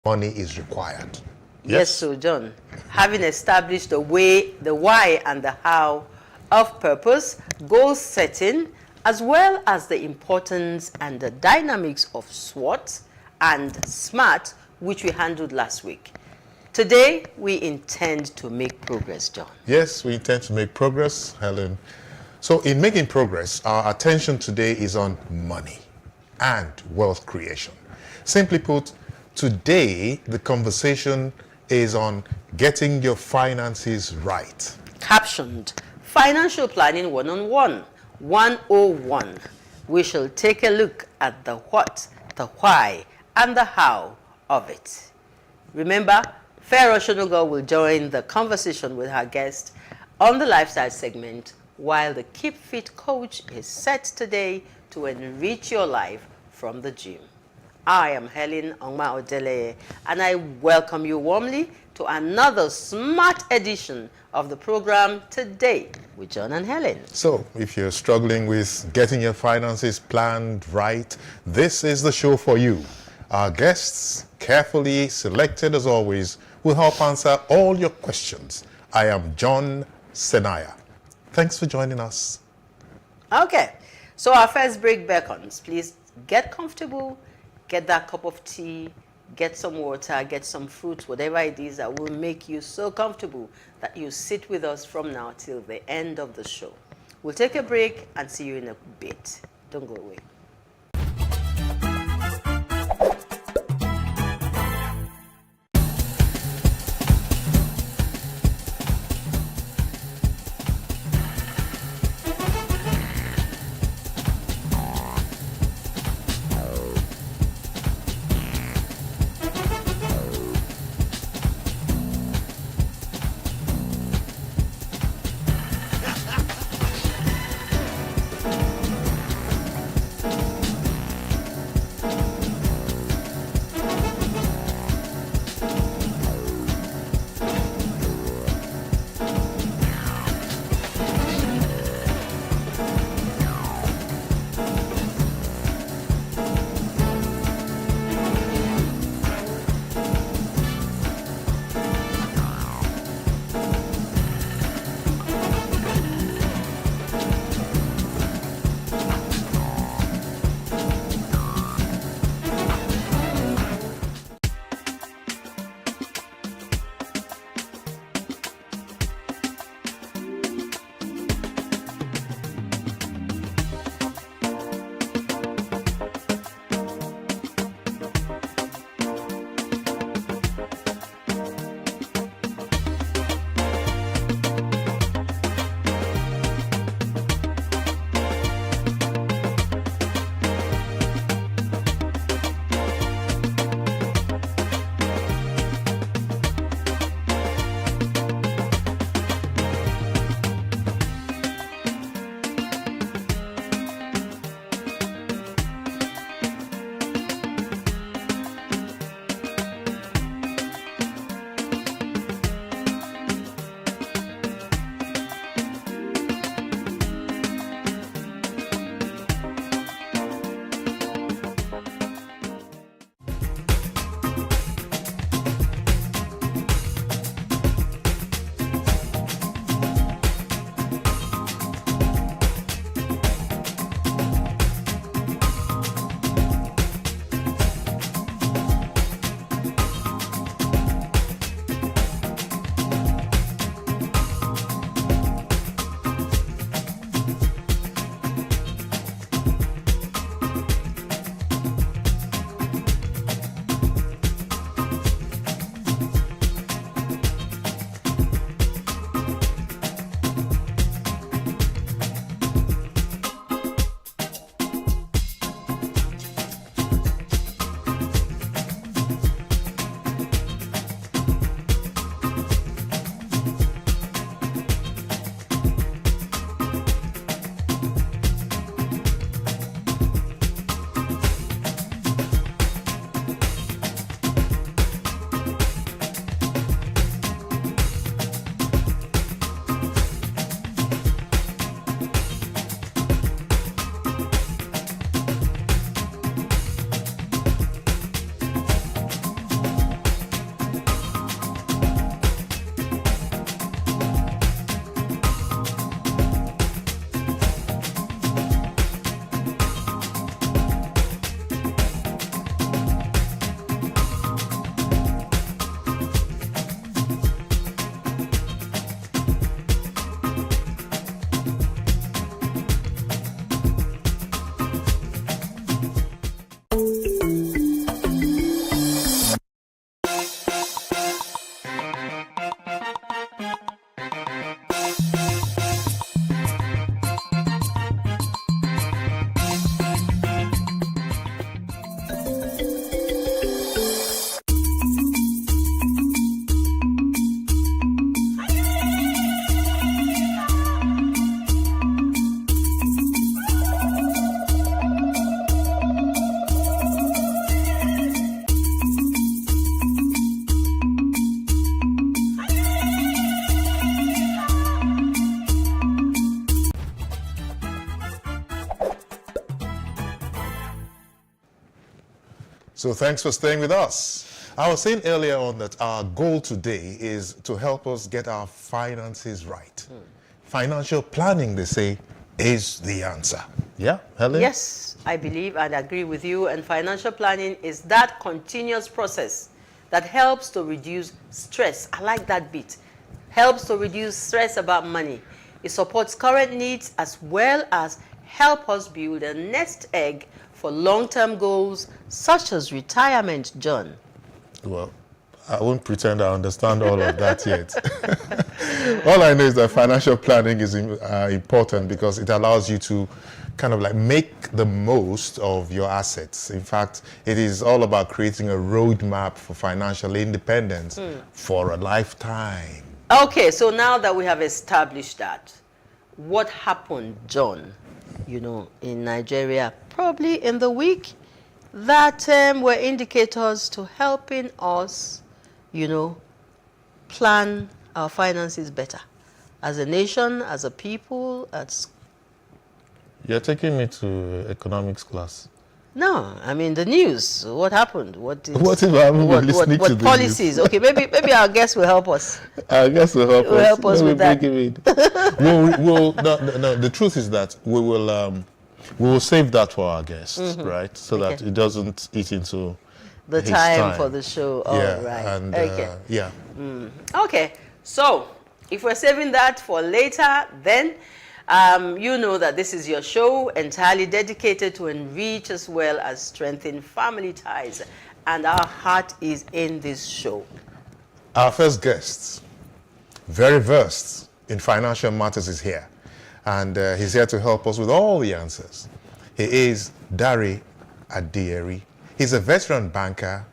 money is required. Yes, so John, having established the way, the why, and the how of purpose, goal setting, as well as the importance and the dynamics of SWOT and SMART, which we handled last week. Today, we intend to make progress, John. Yes, we intend to make progress, Helen. So in making progress, our attention today is on money and wealth creation. Simply put, today the conversation is on getting your finances right. Captioned, Financial Planning 101, 101. We shall take a look at the what, the why, and the how of it. Remember, Pharaoh Shonugo will join the conversation with her guest on the lifestyle segment, while the Keep Fit coach is set today to enrich your life from the gym. I am Helen Ongma Odele, and I welcome you warmly to another smart edition of the program Today with John and Helen. So if you're struggling with getting your finances planned right, this is the show for you. Our guests, carefully selected as always, will help answer all your questions. I am John Senaya. Thanks for joining us. Okay, so our first break beckons. Please get comfortable, get that cup of tea, get some water, get some fruit, whatever it is that will make you so comfortable that you sit with us from now till the end of the show. We'll take a break and see you in a bit. Don't go away. So thanks for staying with us. I was saying earlier on that our goal today is to help us get our finances right. Financial planning, they say, is the answer. Yeah, Helen? Yes, I believe and agree with you. And financial planning is that continuous process that helps to reduce stress. I like that bit. Helps to reduce stress about money. It supports current needs as well as help us build a nest egg for long-term goals such as retirement, John. Well, I won't pretend I understand all of that yet. All I know is that financial planning is important because it allows you to kind of like make the most of your assets. In fact, it is all about creating a roadmap for financial independence for a lifetime. Okay, so now that we have established that, what happened, John, in Nigeria, probably in the week that were indicators to helping us, plan our finances better as a nation, as a people, as... You're taking me to economics class. No, I mean the news. What happened? What if I haven't been listening to the policies? news? Okay, maybe our guest will help us. Our guest will help us. Help us with that. No, the truth is that we will save that for our guests, right? So that it doesn't eat into the his time for the show. Oh, yeah, right. and Okay. yeah. Okay, so if we're saving that for later, then you know that this is your show entirely dedicated to enrich as well as strengthen family ties. And our heart is in this show. Our first guest, very versed in financial matters, is here. And he's here to help us with all the answers. He is Dari Adieri. He's a veteran banker,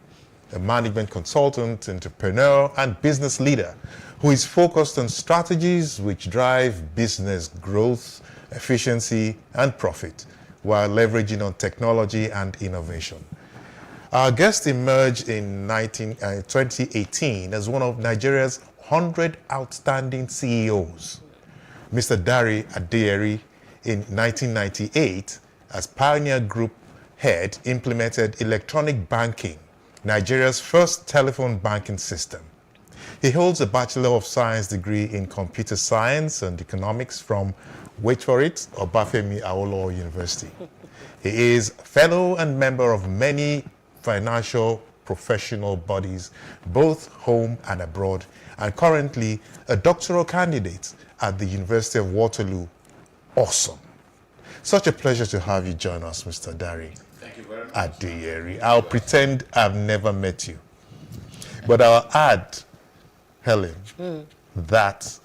a management consultant, entrepreneur, and business leader who is focused on strategies which drive business growth, efficiency, and profit while leveraging on technology and innovation. Our guest emerged in 2018 as one of Nigeria's 100 outstanding CEOs. Mr. Dari Adieri, in 1998, as Pioneer Group head, implemented electronic banking, Nigeria's first telephone banking system. He holds a Bachelor of Science degree in Computer Science and Economics from, wait for it, Obafemi Awolowo University. He is fellow and member of many financial professional bodies, both home and abroad, and currently a doctoral candidate at the University of Waterloo. Awesome. Such a pleasure to have you join us, Mr. Dari. Thank you very much. Adieri. I'll pretend I've never met you. But I'll add, Helen, that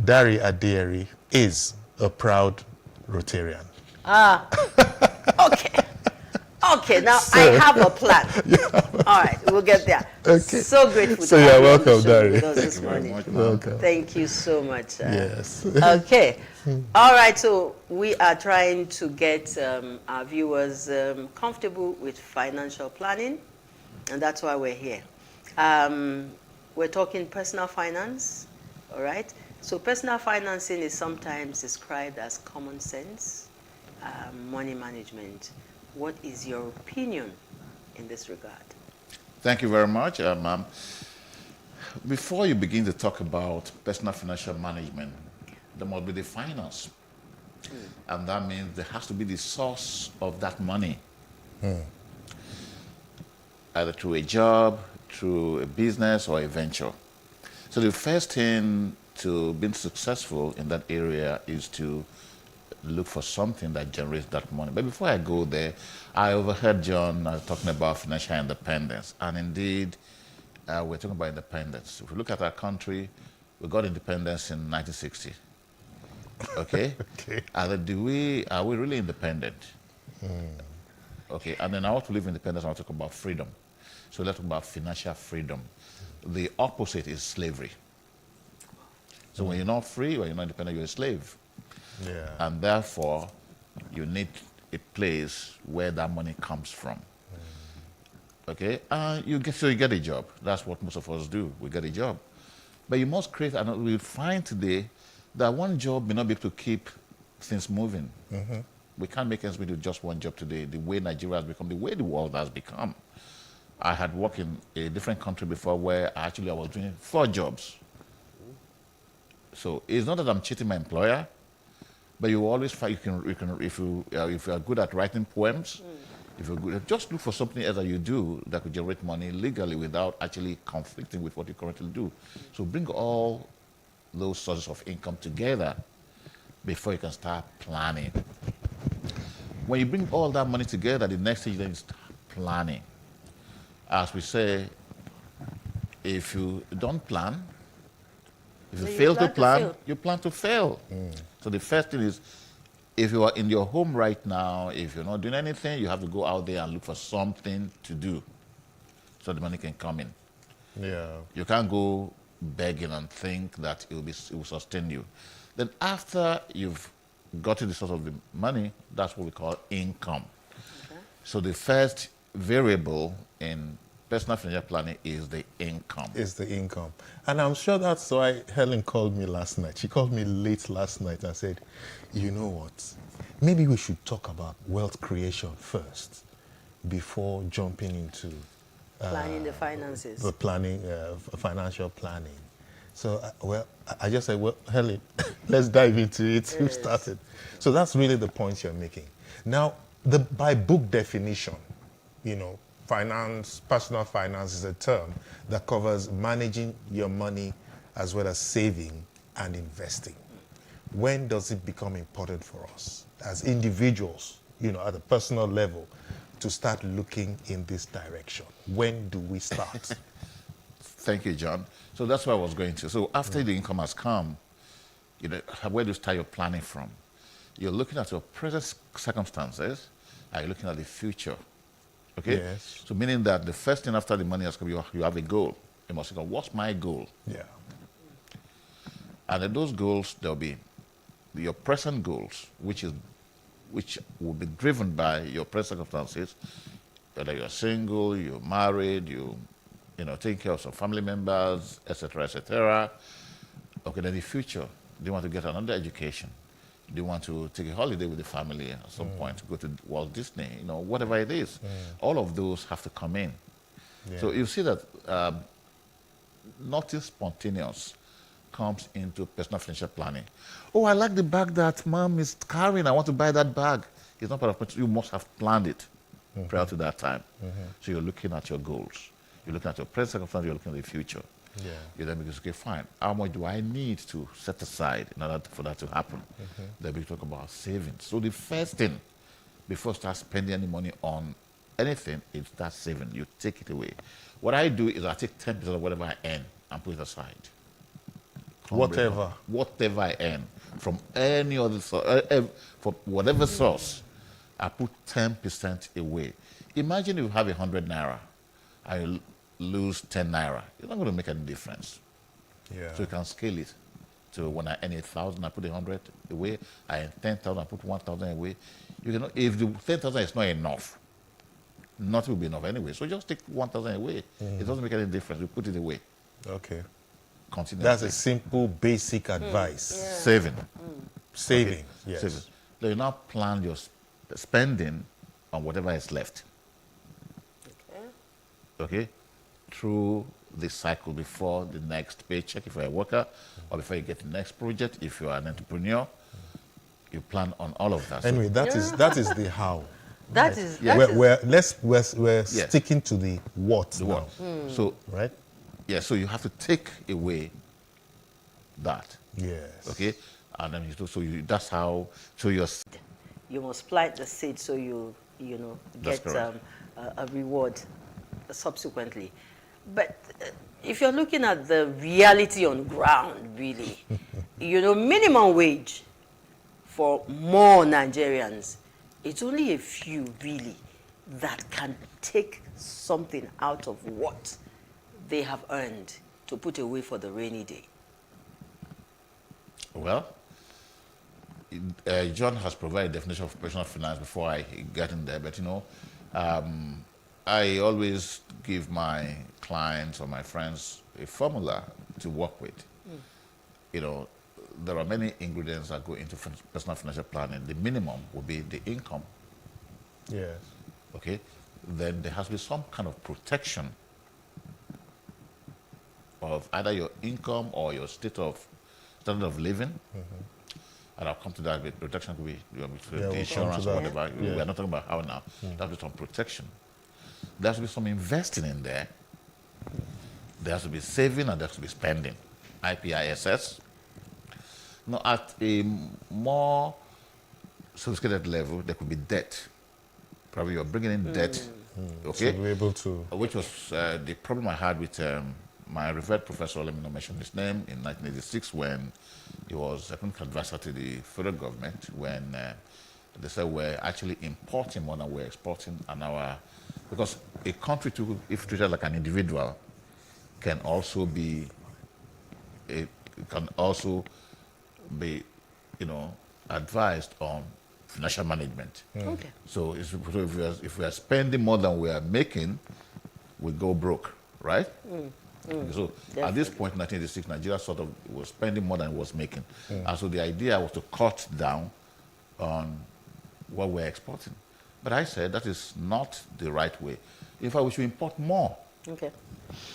Dari Adieri is a proud Rotarian. Okay. Okay, now I have a plan. All right, we'll get there. Okay. So grateful So to you're have you on the welcome, show Dari. with us Thank this you very morning. much. Welcome. Thank you so much. Yes. Okay. All right, so we are trying to get our viewers comfortable with financial planning, and that's why we're here. We're talking personal finance, all right? So personal financing is sometimes described as common sense, money management. What is your opinion in this regard? Thank you very much, ma'am. Before you begin to talk about personal financial management, there must be the finance. And that means there has to be the source of that money. Either through a job, through a business, or a venture. So the first thing to being successful in that area is to look for something that generates that money. But before I go there, I overheard John talking about financial independence. And indeed, we're talking about independence. If we look at our country, we got independence in 1960. Okay? Okay. Are we really independent? Okay, and then I want to live independence, I want to talk about freedom. So let's talk about financial freedom. The opposite is slavery. So when you're not free, when you're not independent, you're a slave. Yeah. And therefore, you need a place where that money comes from. Okay? You get a job. That's what most of us do. We get a job. But you must create, and we'll find today that one job may not be able to keep things moving. We can't make ends meet with just one job today, the way Nigeria has become, the way the world has become. I had worked in a different country before where actually I was doing 4 jobs. So it's not that I'm cheating my employer, but you always find if you are good at writing poems, if you're good, just look for something else that you do that could generate money legally without actually conflicting with what you currently do. So bring all those sources of income together before you can start planning. When you bring all that money together, the next thing then is planning. As we say, if you don't plan, if you fail to plan, you plan to fail. So the first thing is, if you are in your home right now, if you're not doing anything, you have to go out there and look for something to do so the money can come in. Yeah. You can't go begging and think that it will sustain you. Then after you've gotten the source of the money, that's what we call income. Okay. So the first variable in personal financial planning is the income. Is the income. And I'm sure that's why Helen called me last night. She called me late last night and said, you know what, maybe we should talk about wealth creation first before jumping into planning the finances. The planning, financial planning. So, I just said, well, Helen, let's dive into it. Who started? So that's really the point you're making. Now, by book definition, you know, personal finance is a term that covers managing your money as well as saving and investing. When does it become important for us as individuals, you know, at a personal level, to start looking in this direction? When do we start? Thank you, John. So that's where I was going to. So after the income has come, you know, where do you start your planning from? You're looking at your present circumstances, and you're looking at the future. Okay? Yes. So meaning that the first thing after the money has come, you have a goal. You must go, what's my goal? Yeah. And in those goals, there'll be your present goals, which will be driven by your present circumstances, whether you're single, you're married, you know, taking care of some family members, etc., etc. Okay, then the future. Do you want to get another education? Do you want to take a holiday with the family at some point, go to Walt Disney, you know, whatever it is. All of those have to come in. Yeah. So you see that nothing spontaneous comes into personal financial planning. Oh, I like the bag that mom is carrying. I want to buy that bag. It's not part of it. You must have planned it prior to that time. So you're looking at your goals. You're looking at your present circumstances. You're looking at the future. Yeah. You then begin to say, okay, fine. How much do I need to set aside in order for that to happen? Then we talk about savings. So the first thing, before you start spending any money on anything, is start saving. You take it away. What I do is I take 10% of whatever I earn and put it aside. Whatever I earn from any other source, from whatever source, I put 10% away. Imagine if you have 100 naira, I lose 10 naira. It's not going to make any difference. Yeah. So you can scale it. So when I earn 1,000, I put 100 away. I earn 10,000, I put 1,000 away. You can, if the 10,000 is not enough, nothing will be enough anyway. So just take 1,000 away. It doesn't make any difference. You put it away. Okay. Continue. That's a simple, basic advice. Yeah. Saving. Saving, okay. yes. Saving. So you now plan your spending on whatever is left. Okay? Through the cycle before the next paycheck if you're a worker, or before you get the next project if you are an entrepreneur. You plan on all of that. Anyway, that is the how. That is. We're sticking to the what the now. What. So right? Yeah, so you have to take away that. Yes. Okay? And then that's how, so you must plant the seed so you get a reward subsequently. But if you're looking at the reality on ground, really, minimum wage for more Nigerians, it's only a few really that can take something out of what they have earned to put away for the rainy day. Well, John has provided a definition of personal finance before I get in there, but I always give my clients or my friends a formula to work with. There are many ingredients that go into personal financial planning. The minimum will be the income. Yes. Okay? then there has to be some kind of protection of either your income or your standard of living. And I'll come to that. With protection could be we'll the insurance or whatever. Yeah. We're not talking about how now. There has to be some protection. There has to be some investing in there. There has to be saving and there has to be spending. IPISS. Now, at a more sophisticated level, there could be debt. Probably you're bringing in debt, okay? To be able to... Which was the problem I had with my revered professor, let me not mention his name, in 1986 when he was a clinical advisor to the federal government when they said we're actually importing more than we're exporting, and because a country, if treated like an individual, can also be advised on financial management. Okay. So if we are spending more than we are making, we go broke, right? So at this point in 1986, Nigeria sort of was spending more than it was making. And so the idea was to cut down on what we're exporting. But I said that is not the right way. In fact, we should import more.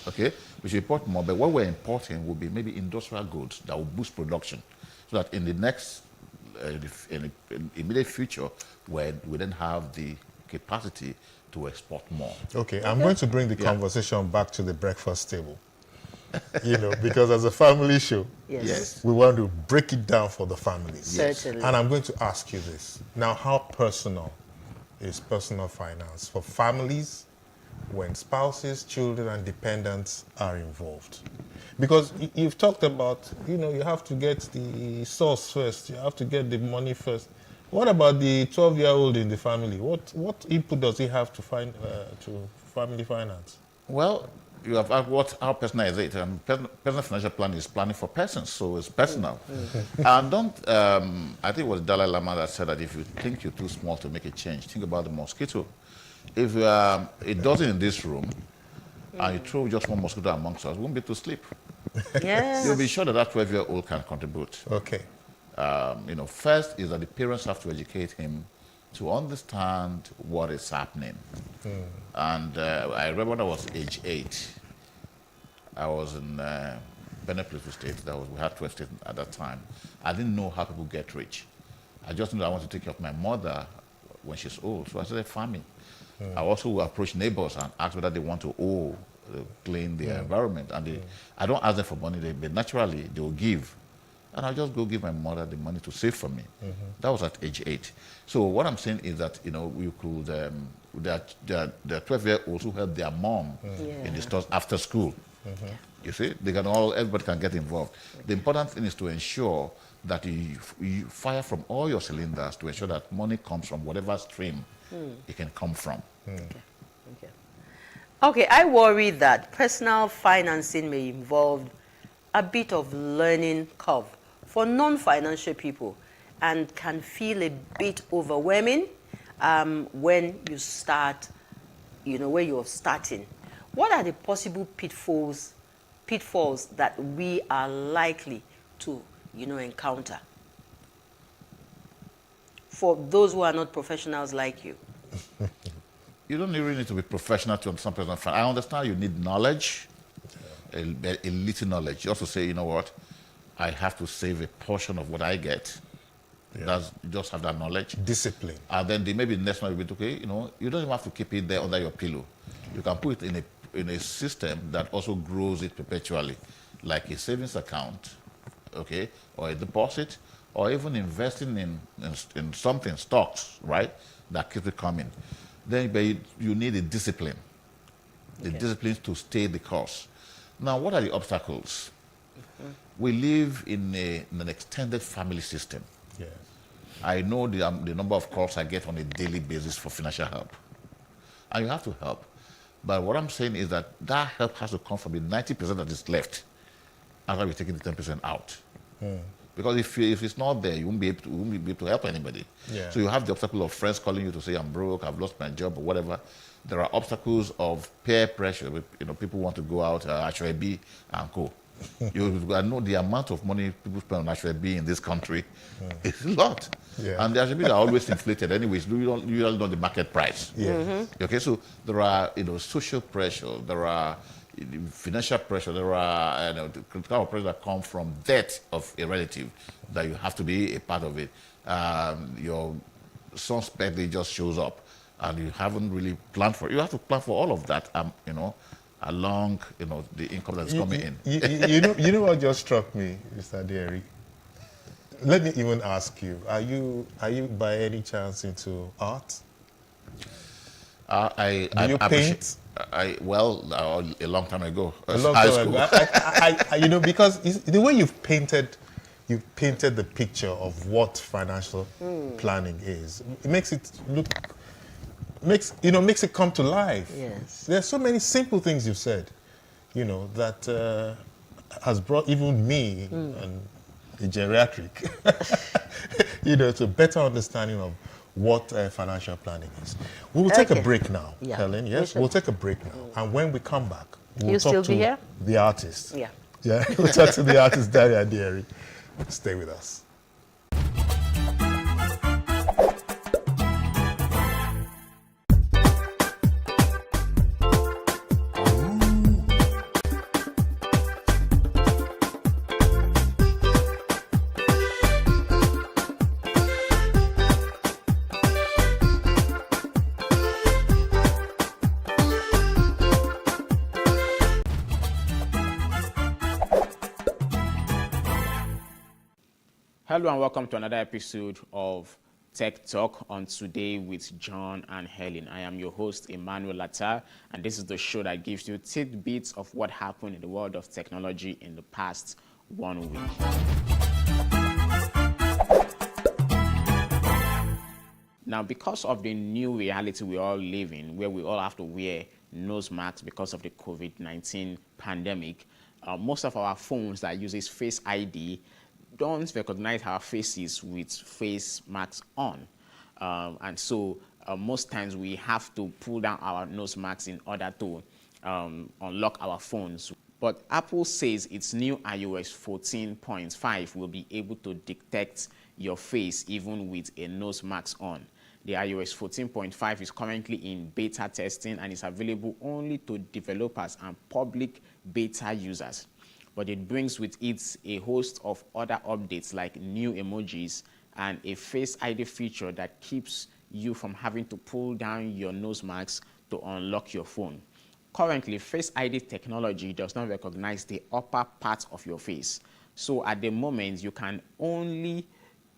Okay, we should import more, but what we're importing will be maybe industrial goods that will boost production, so that in the next, in the immediate future, we then have the capacity to export more. Okay, I'm going to bring the conversation back to the breakfast table. Because as a family show, Yes. we want to break it down for the families. Certainly. And I'm going to ask you this. Now, how personal is personal finance for families when spouses, children, and dependents are involved? Because you've talked about, you have to get the source first. You have to get the money first. What about the 12-year-old in the family? What input does he have to family finance? Well, you have asked how personal is it? And personal financial plan is planning for persons, so it's personal. And I think it was Dalai Lama that said that if you think you're too small to make a change, think about the mosquito. If it doesn't in this room, and you throw just one mosquito amongst us, we won't be able to sleep. Yes. You'll be sure that that 12-year-old can contribute. Okay. First is that the parents have to educate him to understand what is happening. And I remember when I was age 8, I was in Benin Plateau State. We had 12 states at that time. I didn't know how people get rich. I just knew I wanted to take care of my mother when she's old, so I started farming. I also approach neighbors and ask whether they want to clean the environment. And I don't ask them for money, but naturally they will give. And I'll just go give my mother the money to save for me. That was at age 8. So what I'm saying is that, we could, there are 12-year-olds who help their mom in the stores after school. You see, everybody can get involved. The important thing is to ensure that you fire from all your cylinders to ensure that money comes from whatever stream it can come from. Okay, I worry that personal financing may involve a bit of learning curve for non-financial people and can feel a bit overwhelming when you start, when you're starting. What are the possible pitfalls that we are likely to, encounter for those who are not professionals like you? You don't really need to be professional to understand personal finance. I understand you need knowledge, a little knowledge. You also say, you know what, I have to save a portion of what I get. You just have that knowledge. Discipline. And then maybe the next one will be, okay, you don't even have to keep it there under your pillow. You can put it in a system that also grows it perpetually, like a savings account, okay, or a deposit, or even investing in something, stocks, right, that keeps it coming. Then you need a discipline. The discipline to stay the course. Now, what are the obstacles? We live in an extended family system. Yes. I know the number of calls I get on a daily basis for financial help. And you have to help. But what I'm saying is that help has to come from the 90% that is left after we're taking the 10% out. Because if it's not there, you won't be able to help anybody. Yeah. So you have the obstacle of friends calling you to say, I'm broke, I've lost my job, or whatever. There are obstacles of peer pressure. People want to go out, actually be and go. I know the amount of money people spend on Ashwebi in this country is a lot. Yeah. And the Ashwebi are always inflated anyways. You don't know the market price. Yeah. Okay, so there are, social pressure, there are financial pressure, there are the kind of pressure that come from death of a relative that you have to be a part of it. Your son's birthday just shows up and you haven't really planned for it. You have to plan for all of that, along, the income that's coming in. You know what just struck me, Mr. Derry? Let me even ask you, are you by any chance into art? I Do you paint? a long time ago. A long time ago. Because the way you've painted the picture of what financial planning is. It makes it makes it come to life. Yes. There are so many simple things you've said, that has brought even me and a geriatric, to a better understanding of what financial planning is. We will take a break now, Yeah. Helen. Yes, we'll take a break now. And when we come back, we'll You'll talk still to be here? the artist. Yeah. Yeah, we'll talk to the artist, Daria Derry. Stay with us. Hello and welcome to another episode of Tech Talk on Today with John and Helen. I am your host, Emmanuel Latta, and this is the show that gives you tidbits of what happened in the world of technology in the past 1 week. Now, because of the new reality we all live in, where we all have to wear nose masks because of the COVID-19 pandemic, most of our phones that uses Face ID don't recognize our faces with face masks on. And so most times we have to pull down our nose masks in order to unlock our phones. But Apple says its new iOS 14.5 will be able to detect your face even with a nose mask on. The iOS 14.5 is currently in beta testing and is available only to developers and public beta users. But it brings with it a host of other updates like new emojis and a Face ID feature that keeps you from having to pull down your nose mask to unlock your phone. Currently, Face ID technology does not recognize the upper part of your face. So at the moment, you can only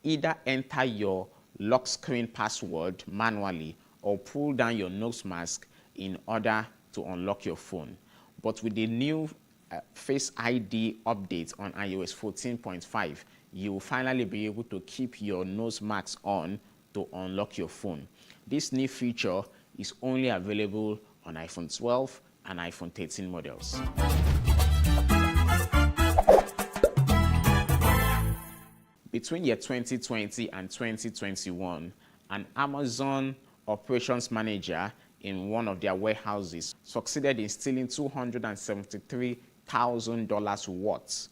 either enter your lock screen password manually or pull down your nose mask in order to unlock your phone. But with the new Face ID update on iOS 14.5, you will finally be able to keep your nose mask on to unlock your phone. This new feature is only available on iPhone 12 and iPhone 13 models. Between year 2020 and 2021, an Amazon operations manager in one of their warehouses succeeded in stealing $273,000 worth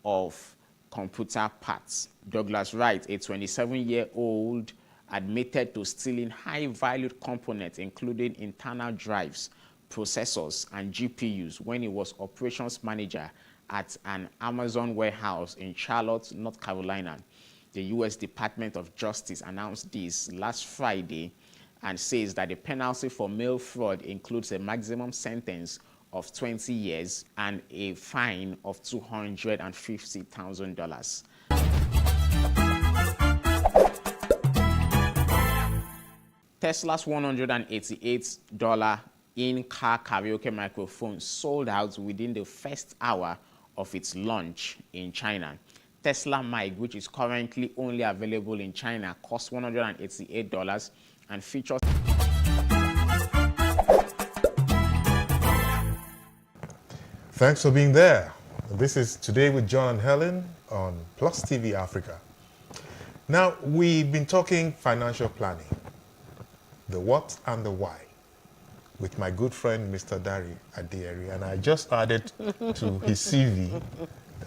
of computer parts. Douglas Wright, a 27-year-old, admitted to stealing high-valued components, including internal drives, processors, and GPUs when he was operations manager at an Amazon warehouse in Charlotte, North Carolina. The U.S. Department of Justice announced this last Friday and says that the penalty for mail fraud includes a maximum sentence of 20 years and a fine of $250,000. Tesla's $188 in-car karaoke microphone sold out within the first hour of its launch in China. Tesla Mic, which is currently only available in China, costs $188 and features. Thanks for being there. This is Today with John and Helen on Plus TV Africa. Now, we've been talking financial planning, the what and the why. with my good friend, Mr. Dari Adieri, and I just added to his CV,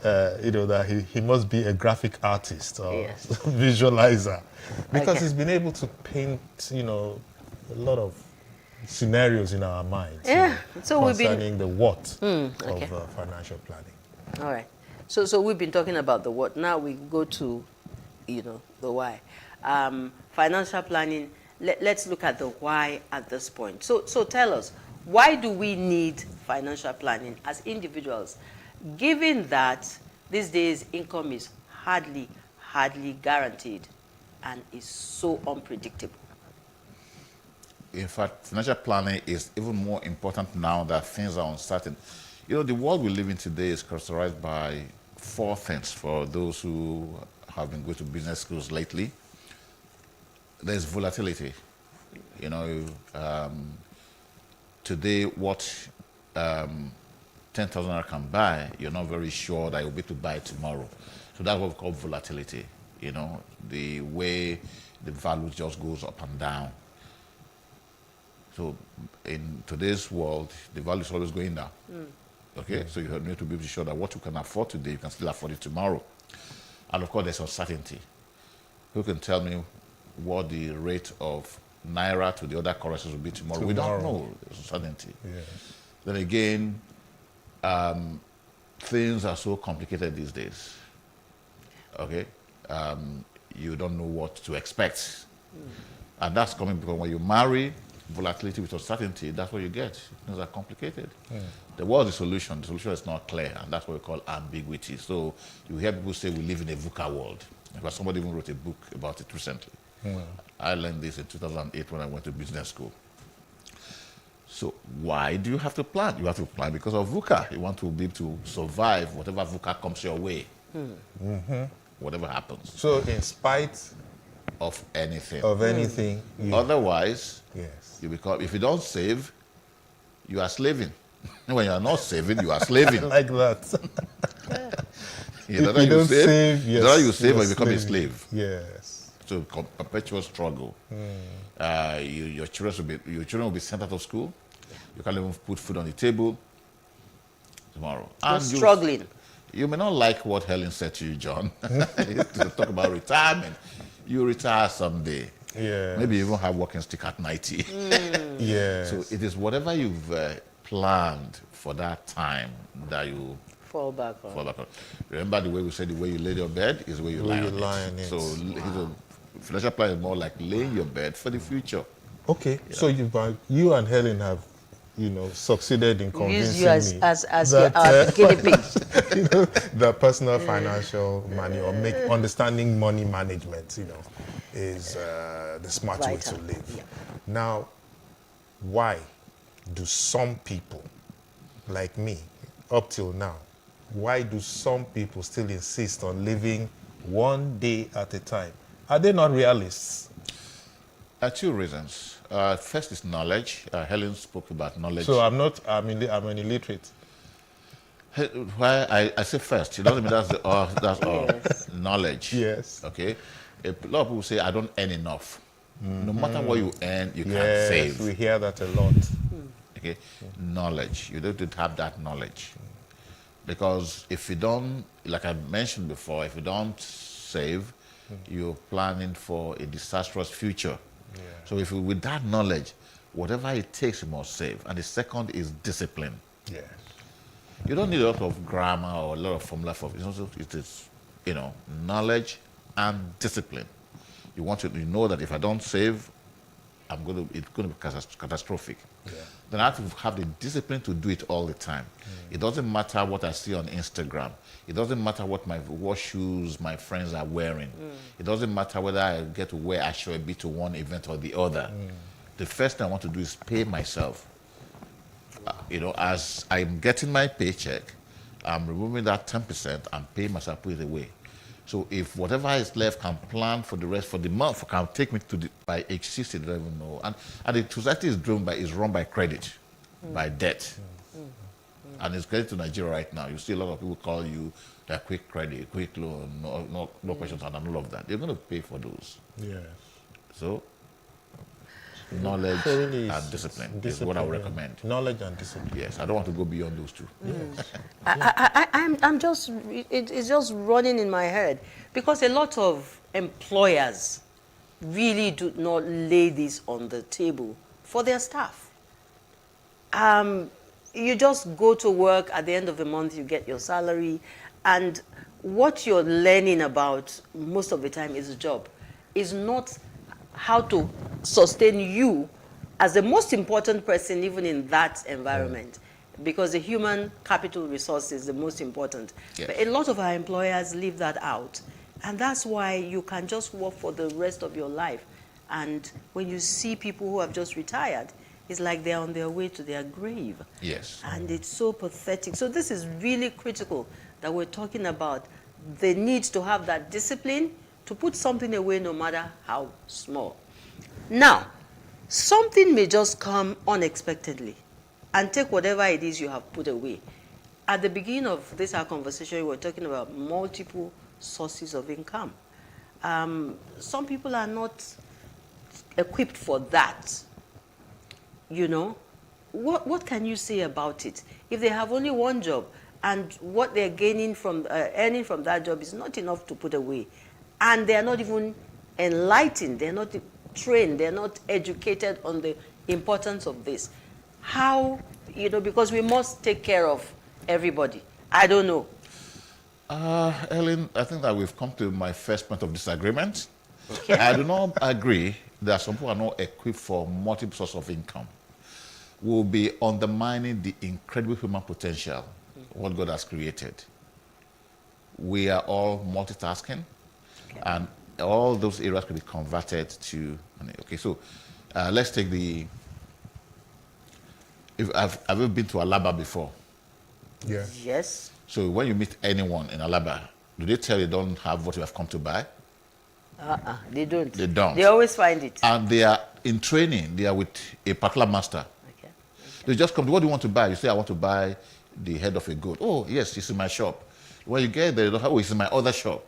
that he must be a graphic artist or Yes. visualizer, because Okay. he's been able to paint, a lot of scenarios in our minds. Yeah. So we've been concerning the what okay. of financial planning. All right. So we've been talking about the what. Now we go to, the why. Financial planning. Let's look at the why at this point. So tell us, why do we need financial planning as individuals, given that these days income is hardly guaranteed and is so unpredictable? In fact, financial planning is even more important now that things are uncertain. The world we live in today is characterized by four things for those who have been going to business schools lately. There's volatility. Today what 10,000 naira can buy, you're not very sure that you'll be able to buy it tomorrow. So that's what we call volatility. The way the value just goes up and down. So in today's world, the value is always going down. Okay, so you need to be sure that what you can afford today, you can still afford it tomorrow. And of course, there's uncertainty. Who can tell me what the rate of naira to the other currencies will be tomorrow? We don't know. There's uncertainty. Yes. Then again, things are so complicated these days. Okay, you don't know what to expect, and that's coming because when you marry volatility with uncertainty, that's what you get. Things are complicated. The world is the solution. The solution is not clear, and that's what we call ambiguity. So you hear people say we live in a VUCA world. In fact, somebody even wrote a book about it recently. I learned this in 2008 when I went to business school. So why do you have to plan? You have to plan because of VUCA. You want to be able to survive whatever VUCA comes your way. Whatever happens. So in spite Of anything. of anything, Otherwise, yes. you become, if you don't save, you are slaving. When you are not saving, you are slaving. Like that. Either If you don't save, yes, either you save you're or you become a slaving. slave. Yes. So perpetual struggle. Your children will be sent out of school. You can't even put food on the table tomorrow. You're And struggling. You may not like what Helen said to you, John. To talk about retirement. You retire someday. Yeah. Maybe you even have walking stick at 90. Yes. So it is whatever you've planned for that time that you Fall back on. fall back on. Remember the way we said the way you lay your bed is the way you lie on it. So financial plan is more like laying your bed for the future. Okay. So you and Helen have, succeeded in convincing Use you as, me as that, our guinea pig. the personal financial money or understanding money management, is the smart way to Vital. live. Yeah. Now, why do some people, like me, up till now, why do some people still insist on living one day at a time? Are they not realists? Two reasons. First is knowledge. Helen spoke about knowledge. So I'm an illiterate. Why I say first, it doesn't mean that's all. Yes. Knowledge. Yes. Okay. A lot of people say I don't earn enough. No matter what you earn, you can't Yes, save. we hear that a lot. Okay. Knowledge. You need to have that knowledge, because if you don't, like I mentioned before, if you don't save, you're planning for a disastrous future. Yeah. So if you, with that knowledge, whatever it takes, you must save. And the second is discipline. Yes. You don't need a lot of grammar or a lot of formula for it. It is, knowledge and discipline. You know that if I don't save, it's going to be catastrophic. Yeah. Then I have to have the discipline to do it all the time. It doesn't matter what I see on Instagram. It doesn't matter what shoes my friends are wearing. It doesn't matter whether I get to wear Ashwebi to one event or the other. The first thing I want to do is pay myself. As I'm getting my paycheck, I'm removing that 10% and paying myself, put it away. So if whatever is left can plan for the rest for the month, can take me to by age 60, I don't even know. And the society is run by credit, by debt. And it's credit to Nigeria right now. You see a lot of people call you their quick credit, quick loan, no questions and all of that. They're going to pay for those. Yes. So knowledge So really and discipline is what I would recommend. Knowledge and discipline. Yes, I don't want to go beyond those two. I'm just, it's just running in my head because a lot of employers really do not lay this on the table for their staff. You just go to work, at the end of the month you get your salary, and what you're learning about most of the time is a job. Is not how to sustain you as the most important person even in that environment, because the human capital resource is the most important. Yes. But a lot of our employers leave that out, and that's why you can just work for the rest of your life. And when you see people who have just retired, it's like they're on their way to their grave. Yes. And it's so pathetic. So this is really critical that we're talking about the need to have that discipline to put something away no matter how small. Now, something may just come unexpectedly and take whatever it is you have put away. At the beginning of this our conversation, we were talking about multiple sources of income. Some people are not equipped for that. You know, what can you say about it? If they have only one job and what they're gaining from earning from that job is not enough to put away, and they're not even enlightened, they're not trained, they're not educated on the importance of this. How, you know, because we must take care of everybody. I don't know. Ellen, I think that we've come to my first point of disagreement. I do not agree that some people are not equipped for multiple sources of income. We'll be undermining the incredible human potential what God has created. We are all multitasking, and all those areas can be converted to. Okay, so let's take the. Have you been to Alaba before? Yeah. Yes. So when you meet anyone in Alaba, do they tell you don't have what you have come to buy? They don't. They don't. They always find it. And they are in training. They are with a particular master. Okay. They just come to, what do you want to buy? You say, I want to buy the head of a goat. Oh, yes, it's in my shop. When you get there, you don't have, oh, it's in my other shop.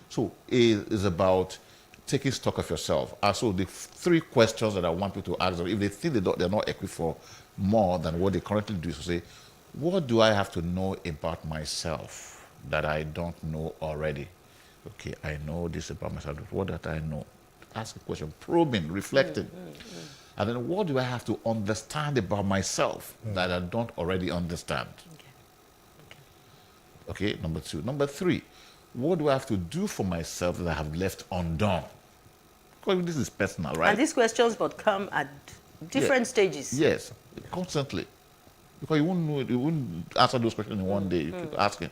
So it is about taking stock of yourself. So the three questions that I want people to ask them, if they think they're not equipped for more than what they currently do, is to say, what do I have to know about myself that I don't know already? Okay, I know this about myself. What did I know? Ask a question, probing, reflecting. And then what do I have to understand about myself that I don't already understand? Okay, number two. Number three, what do I have to do for myself that I have left undone? Because this is personal, right? And these questions would come at different stages. Yes, constantly. Because you wouldn't know, you wouldn't answer those questions in one day. You keep asking.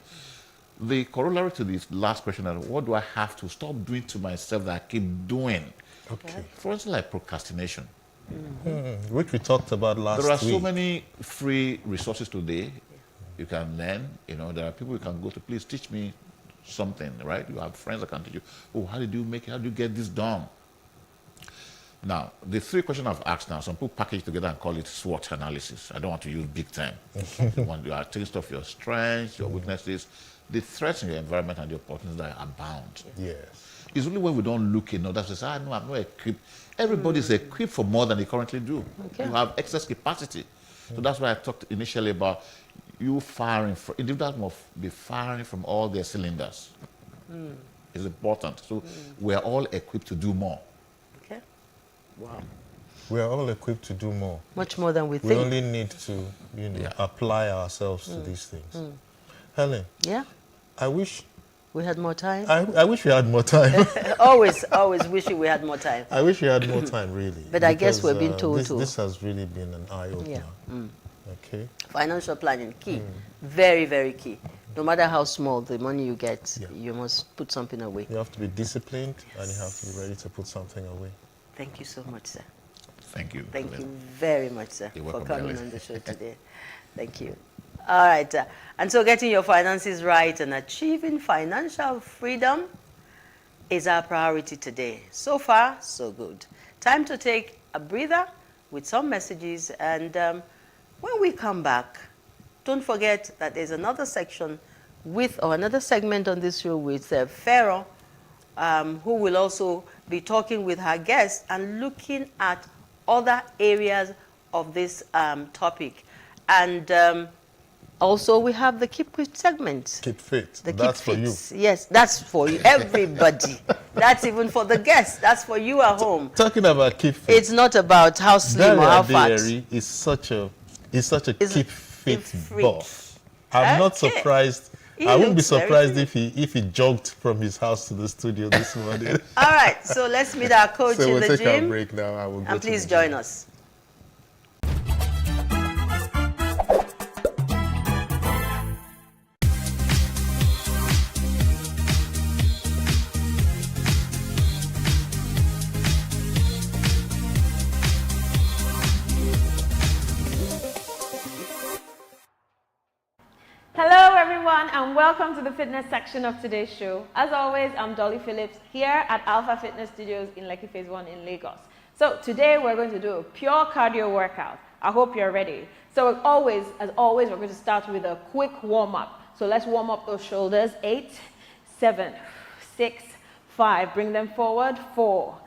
The corollary to this last question is, what do I have to stop doing to myself that I keep doing? Okay. For instance, like procrastination. Which we talked about last week. There are so many free resources today. You can learn. You know, there are people you can go to. Please teach me something, right? You have friends that can teach you. Oh, how did you make it? How do you get this done? Now, the three questions I've asked now, some people package together and call it SWOT analysis. I don't want to use big term. You are taking stuff, your strengths, your weaknesses, the threats in your environment, and the opportunities that abound. Yes. It's only when we don't look enough that we say, no, I'm not equipped. Everybody's equipped for more than they currently do. Okay. You have excess capacity. So that's why I talked initially about you firing. Individuals must be firing from all their cylinders. It's important. So we are all equipped to do more. Okay. Wow. We are all equipped to do more. Much more than we We think. only need to, apply ourselves to these things. Helen, Yeah. I wish We had more time. I wish we had more time. always wishing we had more time. I wish we had more time, really. But I guess because, we're being told to. This has really been an eye-opener. Yeah. Okay. Financial planning, key. Very, very key. No matter how small the money you get, Yeah. you must put something away. You have to be disciplined and you have to be ready to put something away. Thank you so much, sir. Thank you. Thank you very much, sir, You're for welcome, coming Ellie. on the show today. Thank you. All right. And so getting your finances right and achieving financial freedom is our priority today. So far, so good. Time to take a breather with some messages. And when we come back, don't forget that there's another section or another segment on this show with Pharaoh, who will also be talking with her guests and looking at other areas of this topic. And also we have the Keep Fit segment. Keep fit. The That's Keep for you. Fit. Yes, that's for you, everybody. That's even for the guests. That's for you at home. Talking about keep fit. It's not about how slim or how fat. Is such a keep fit freak. buff. I'm not Okay. surprised. He I wouldn't be looks very surprised fit. if he jogged from his house to the studio this morning. All right, so let's meet our coach So in we'll the take our gym. break now. I will go And to please the join gym. us. Hello everyone and welcome to the fitness section of today's show. As always, I'm Dolly Phillips here at Alpha Fitness Studios in Lekki Phase 1 in Lagos. So today we're going to do a pure cardio workout. I hope you're ready. So as always, we're going to start with a quick warm-up. So let's warm up those shoulders. 8, 7, 6, 5. Bring them forward. 4,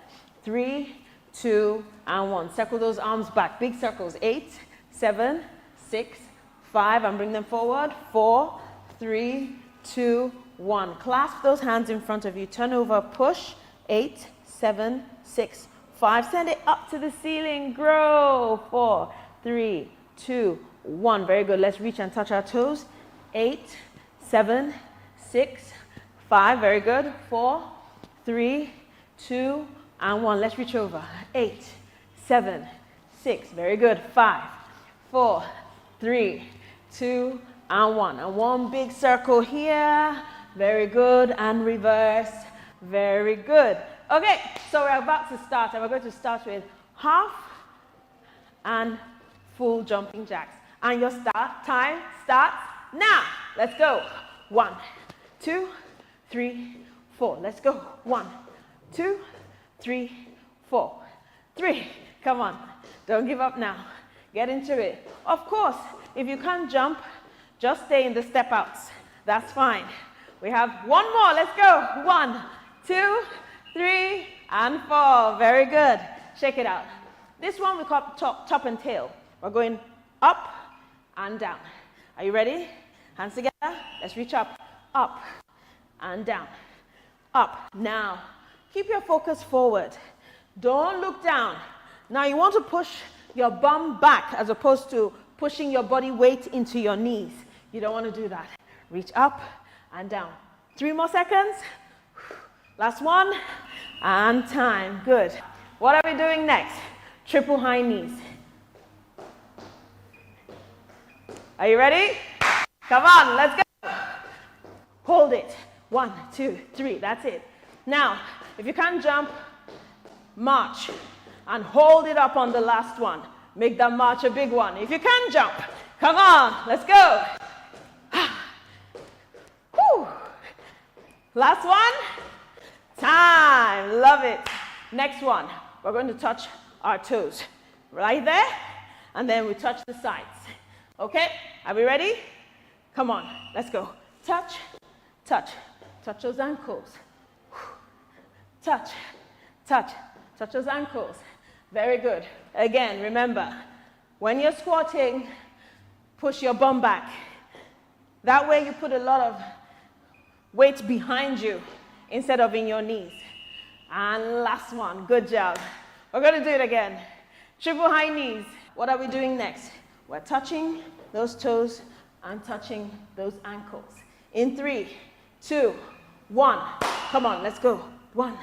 3, 2, and 1. Circle those arms back. Big circles. 8, 7, 6, 5, and bring them forward. 4, 3, 2, 1. Clasp those hands in front of you. Turn over, push. 8, 7, 6, 5. Send it up to the ceiling. Grow. 4, 3, 2, 1. Very good. Let's reach and touch our toes. 8, 7, 6, 5. Very good. 4, 3, 2, and 1. Let's reach over. 8, 7, 6. Very good. 5, 4, 3, 2, and 1. And one big circle here. Very good. And reverse. Very good. Okay, so we're about to start. And we're going to start with half and full jumping jacks. And your time starts now. Let's go. 1, 2, 3, 4. Let's go. 1, 2, 3, 4. 3. Come on. Don't give up now. Get into it. Of course, if you can't jump, just stay in the step outs. That's fine. We have one more. Let's go. 1, 2, 3, and 4. Very good. Shake it out. This one we call top and tail. We're going up and down. Are you ready? Hands together. Let's reach up. Up and down. Up. Now, keep your focus forward. Don't look down. Now you want to push your bum back as opposed to pushing your body weight into your knees. You don't want to do that. Reach up and down. 3 more seconds. Last one. And time. Good. What are we doing next? Triple high knees. Are you ready? Come on, let's go. Hold it. 1, 2, 3. That's it. Now, if you can't jump, march. And hold it up on the last one. Make that march a big one. If you can jump, come on, let's go. Whew. Last one. Time. Love it. Next one. We're going to touch our toes. Right there. And then we touch the sides. Okay? Are we ready? Come on. Let's go. Touch. Touch. Touch those ankles. Touch. Touch. Touch those ankles. Very good. Again, remember, when you're squatting, push your bum back. That way you put a lot of weight behind you instead of in your knees. And last one. Good job. We're going to do it again. Triple high knees. What are we doing next? We're touching those toes and touching those ankles. In 3, 2, 1. Come on, let's go. 1,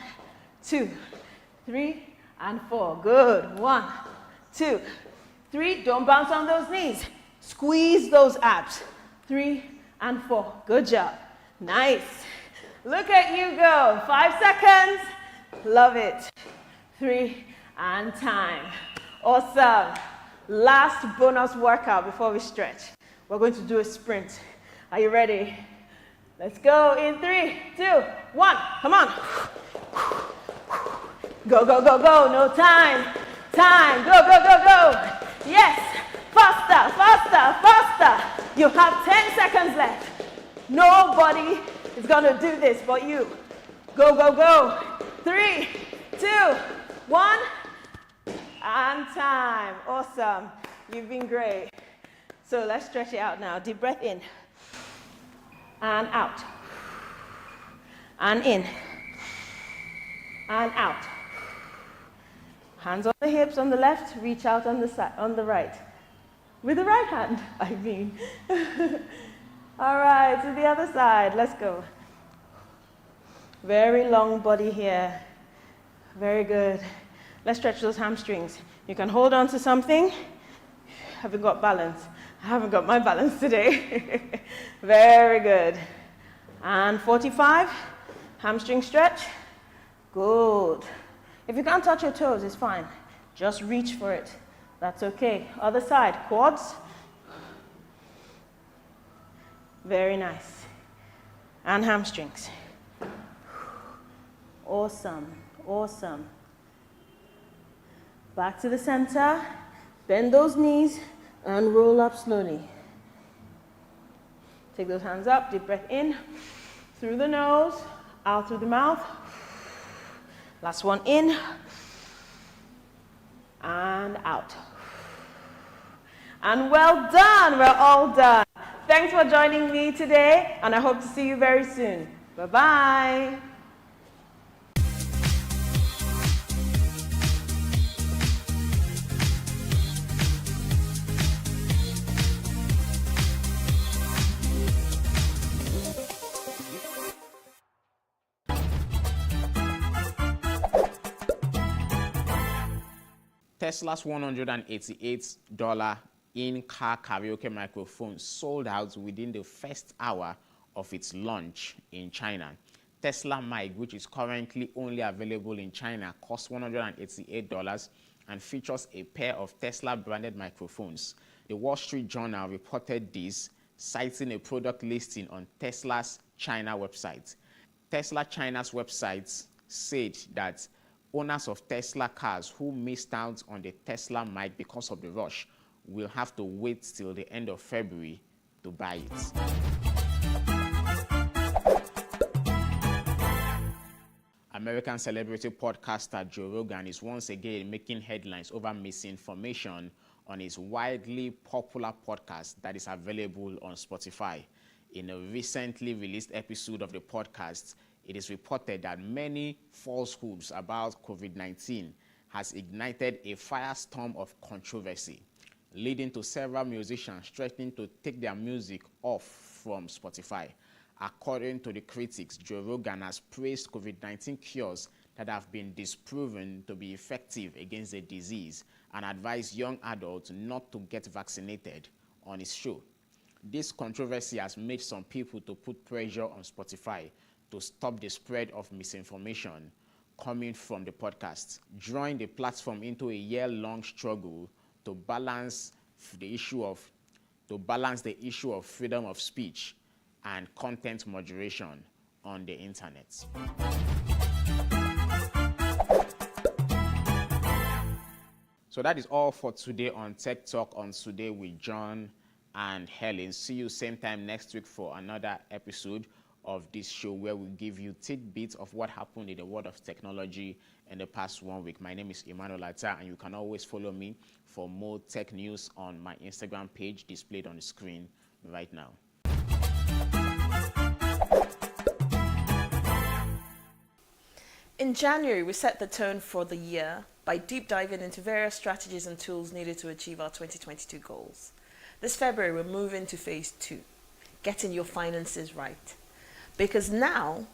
2, 3, and 4. Good. 1, 2, 3. Don't bounce on those knees. Squeeze those abs. 3 and 4. Good job. Nice. Look at you go. 5 seconds. Love it. 3 and time. Awesome. Last bonus workout before we stretch. We're going to do a sprint. Are you ready? Let's go in 3, 2, 1. Come on. Go, go, go, go. No time. Time. Go, go, go, go. Yes. Faster, faster, faster. You have 10 seconds left. Nobody is going to do this but you. Go, go, go. 3, 2, 1. And time. Awesome. You've been great. So let's stretch it out now. Deep breath in. And out. And in. And out. Hands on the hips on the left, reach out on the side, on the right. With the right hand, I mean. All right, to the other side, let's go. Very long body here. Very good. Let's stretch those hamstrings. You can hold on to something. Haven't got balance. I haven't got my balance today. Very good. And 45, hamstring stretch. Good. If you can't touch your toes, it's fine. Just reach for it. That's okay. Other side, quads. Very nice. And hamstrings. Awesome, awesome. Back to the center. Bend those knees and roll up slowly. Take those hands up, deep breath in. Through the nose, out through the mouth. Last one in. And out. And well done, we're all done. Thanks for joining me today, and I hope to see you very soon. Bye-bye. Tesla's $188 in-car karaoke microphone sold out within the first hour of its launch in China. Tesla mic, which is currently only available in China, costs $188 and features a pair of Tesla-branded microphones. The Wall Street Journal reported this, citing a product listing on Tesla's China website. Tesla China's website said that owners of Tesla cars who missed out on the Tesla mic because of the rush will have to wait till the end of February to buy it. American celebrity podcaster Joe Rogan is once again making headlines over misinformation on his widely popular podcast that is available on Spotify. In a recently released episode of the podcast, it is reported that many falsehoods about COVID-19 has ignited a firestorm of controversy, leading to several musicians threatening to take their music off from Spotify. According to the critics, Joe Rogan has praised COVID-19 cures that have been disproven to be effective against the disease and advised young adults not to get vaccinated on his show. This controversy has made some people to put pressure on Spotify to stop the spread of misinformation coming from the podcast, drawing the platform into a year-long struggle to balance the issue of freedom of speech and content moderation on the internet. So that is all for today on Tech Talk on Today with John and Helen. See you same time next week for another episode of this show where we give you tidbits of what happened in the world of technology in the past 1 week. My name is Emmanuel Atta, and you can always follow me for more tech news on my Instagram page displayed on the screen right now. In January, we set the tone for the year by deep diving into various strategies and tools needed to achieve our 2022 goals. This February, we're moving to phase 2, getting your finances right. Because now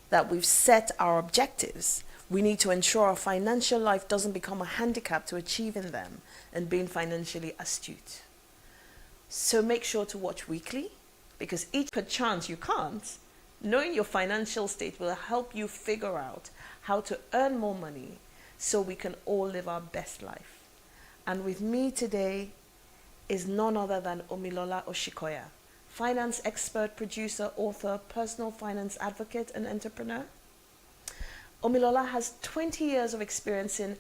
that we've set our objectives, we need to ensure our financial life doesn't become a handicap to achieving them and being financially astute. So make sure to watch weekly, because each chance you can't, knowing your financial state will help you figure out how to earn more money so we can all live our best life. And with me today is none other than Omilola Oshikoya, finance expert, producer, author, personal finance advocate, and entrepreneur. Omilola has 20 years of experience in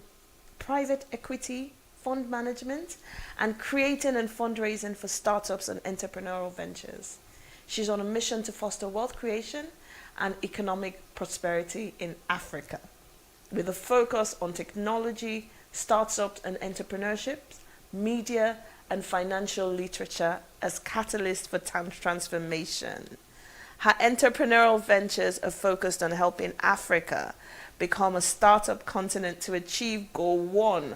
private equity, fund management, and creating and fundraising for startups and entrepreneurial ventures. She's on a mission to foster wealth creation and economic prosperity in Africa, with a focus on technology, startups and entrepreneurship, media, and financial literature as catalysts for transformation. Her entrepreneurial ventures are focused on helping Africa become a startup continent to achieve Goal 1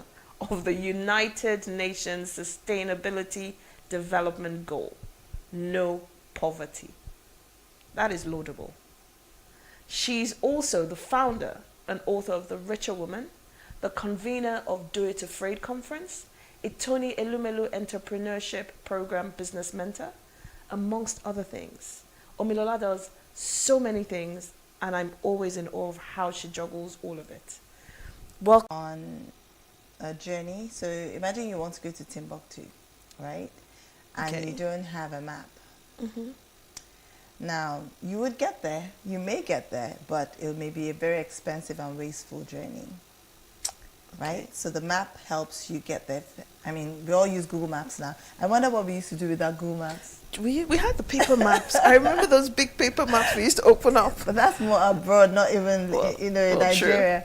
of the United Nations Sustainability Development Goal, no poverty. That is laudable. She's also the founder and author of The Richer Woman, the convener of Do It Afraid Conference, a Tony Elumelu Entrepreneurship Program Business Mentor, amongst other things. Omilola does so many things, and I'm always in awe of how she juggles all of it. Welcome. On a journey. So imagine you want to go to Timbuktu, right? And Okay. you don't have a map. Mm-hmm. Now, you would get there, you may get there, but it may be a very expensive and wasteful journey, right? Okay. So the map helps you get there. I mean, we all use Google Maps now. I wonder what we used to do without Google Maps. We had the paper maps. I remember those big paper maps we used to open up. But that's more abroad, not even, Well, in true. Nigeria.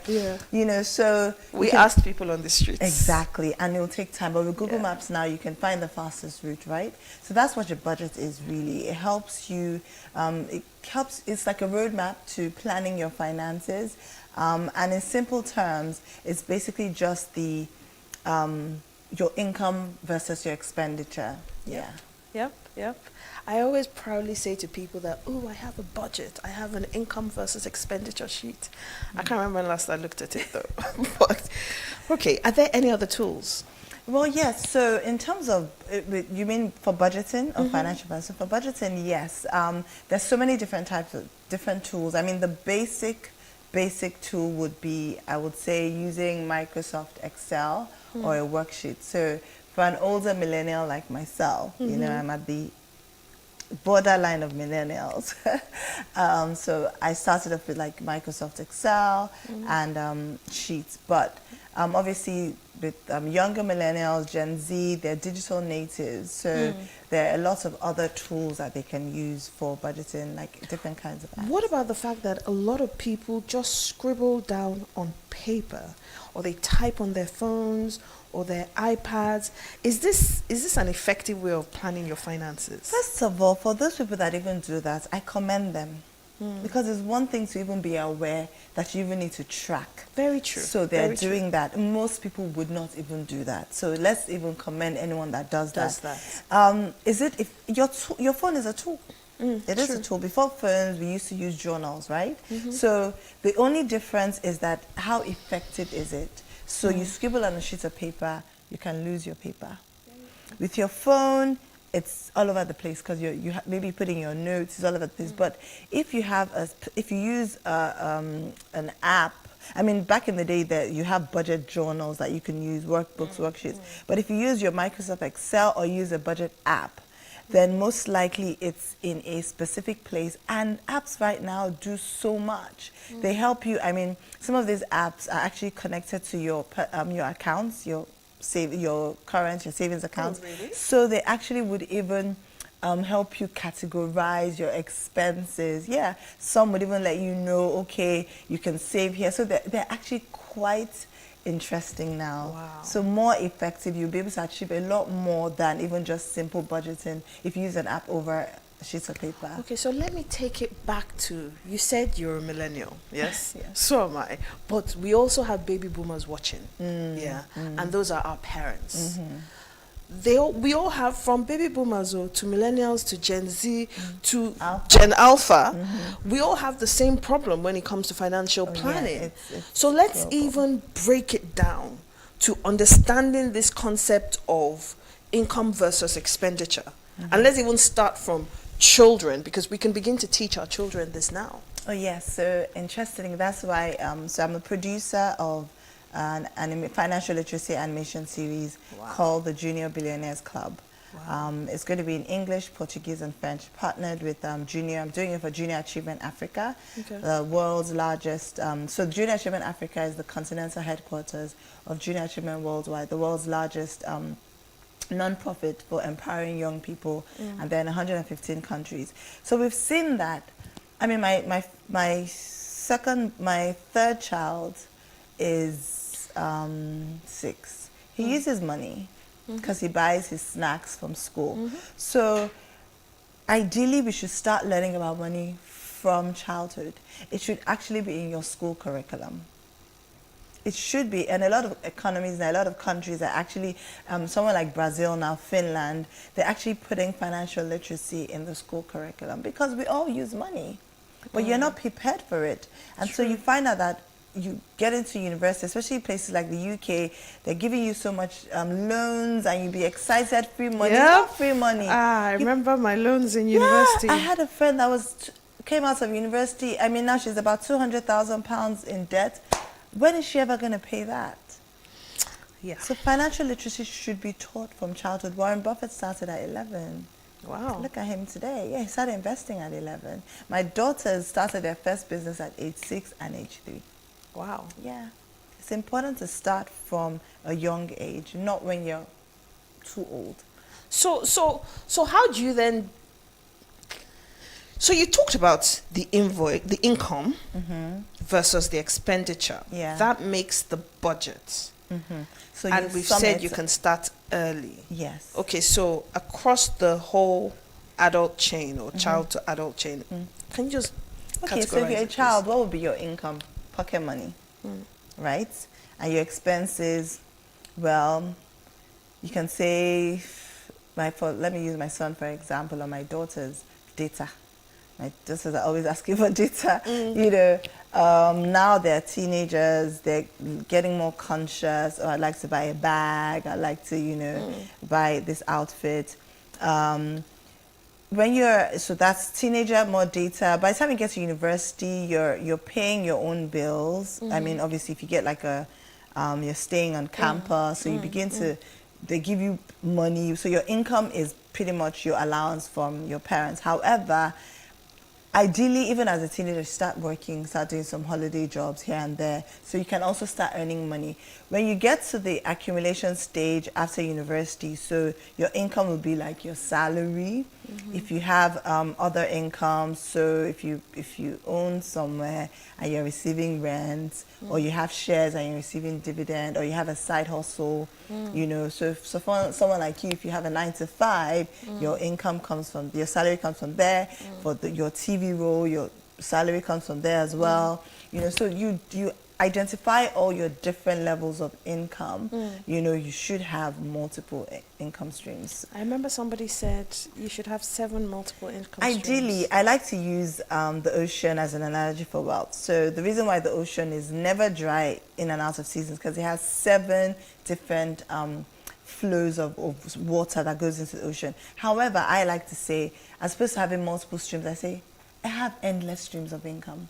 Yeah. So We you can- asked people on the streets. Exactly, and it will take time. But with Google Yeah. Maps now, you can find the fastest route, right? So that's what your budget is really. It helps you. It's like a roadmap to planning your finances, and in simple terms, it's basically just the your income versus your expenditure. Yeah. Yep. I always proudly say to people that, oh, I have a budget. I have an income versus expenditure sheet. I can't remember when last I looked at it though. But okay, are there any other tools? Well, yes. So in terms of, you mean for budgeting or financial planning? So for budgeting, yes. There's so many different types of different tools. I mean, the basic tool would be, I would say, using Microsoft Excel or a worksheet. So for an older millennial like myself, you know, I'm at the borderline of millennials. So I started off with like Microsoft Excel and Sheets. But obviously with younger millennials, Gen Z, they're digital natives. So there are lots of other tools that they can use for budgeting, like different kinds of apps. What about the fact that a lot of people just scribble down on paper, or they type on their phones or their iPads? Is this an effective way of planning your finances? First of all, for those people that even do that, I commend them. Because it's one thing to even be aware that you even need to track. Very true. So they're Very true. doing that. Most people would not even do that. So let's even commend anyone that does that. Is it, if your phone is a tool? It is a tool. Before phones, we used to use journals, right? So the only difference is that how effective is it? So you scribble on a sheet of paper, you can lose your paper. With your phone, it's all over the place because you maybe putting your notes, it's all over the place. But if you use an app, I mean, back in the day that you have budget journals that you can use, workbooks, worksheets. But if you use your Microsoft Excel or use a budget app, then most likely it's in a specific place. And apps right now do so much. They help you. I mean, some of these apps are actually connected to your accounts, your savings accounts. Oh, really? So they actually would even help you categorize your expenses. Yeah, some would even let you know, okay, you can save here. So they're actually quite interesting now. Wow. So more effective, you'll be able to achieve a lot more than even just simple budgeting if you use an app over a sheet of paper. Okay, so let me take it back to, you said you're a millennial, yes? Yes. So am I. But we also have baby boomers watching, and those are our parents. We all have, from baby boomers to millennials to Gen Z to Gen Alpha, we all have the same problem when it comes to financial planning. it's So let's global. even break it down to understanding this concept of income versus expenditure. And let's even start from children, because we can begin to teach our children this now. Oh yes, so interesting. That's why. So I'm a producer of an financial literacy animation series called the Junior Billionaires Club. It's going to be in English, Portuguese, and French. Partnered with Junior. I'm doing it for Junior Achievement Africa, the world's largest. So Junior Achievement Africa is the continental headquarters of Junior Achievement Worldwide, the world's largest non-profit for empowering young people, and they're in 115 countries. So we've seen that. I mean, my third child is 6, he uses money because he buys his snacks from school. So ideally, we should start learning about money from childhood. It should actually be in your school curriculum. It should be, and a lot of economies and a lot of countries are actually, somewhere like Brazil now, Finland, they're actually putting financial literacy in the school curriculum because we all use money, but you're not prepared for it. And so you find out that you get into university, especially places like the UK, they're giving you so much loans and you be excited, free money. It's not free money. I remember my loans in university. I had a friend that came out of university. I mean, now she's about £200,000 in debt. When is she ever going to pay that? Yeah. So financial literacy should be taught from childhood. Warren Buffett started at 11. Wow. Look at him today. Yeah, he started investing at 11. My daughters started their first business at age 6 and age 3. Wow. Yeah. It's important to start from a young age, not when you're too old. So how do you then... So you talked about the income versus the expenditure. Yeah. That makes the budget. So And we've said you can start early. Yes. Okay, so across the whole adult chain or child to adult chain, can you just Okay, so if you're a child, what would be your income? Pocket money, right? And your expenses, well, you can say, let me use my son for example, or my daughter's data. My daughters are always asking for data. You know, now they're teenagers, they're getting more conscious. Oh, I'd like to buy a bag. I'd like to, you know, buy this outfit. So that's teenager, more data. By the time you get to university, you're paying your own bills. I mean, obviously, if you get like you're staying on campus, so you begin to, they give you money. So your income is pretty much your allowance from your parents. However, ideally, even as a teenager, start working, start doing some holiday jobs here and there, so you can also start earning money. When you get to the accumulation stage after university, so your income will be like your salary. If you have other incomes, so if you own somewhere and you're receiving rent, or you have shares and you're receiving dividend, or you have a side hustle, you know, so for someone like you, if you have a 9 to 5, your income comes from, your salary comes from there. For your TV role, your salary comes from there as well. You know, so you identify all your different levels of income. You know, you should have multiple income streams. I remember somebody said you should have 7 multiple income Ideally, streams. I like to use the ocean as an analogy for wealth. So the reason why the ocean is never dry in and out of seasons because it has 7 different flows of water that goes into the ocean. However, I like to say, as opposed to having multiple streams, I say, I have endless streams of income.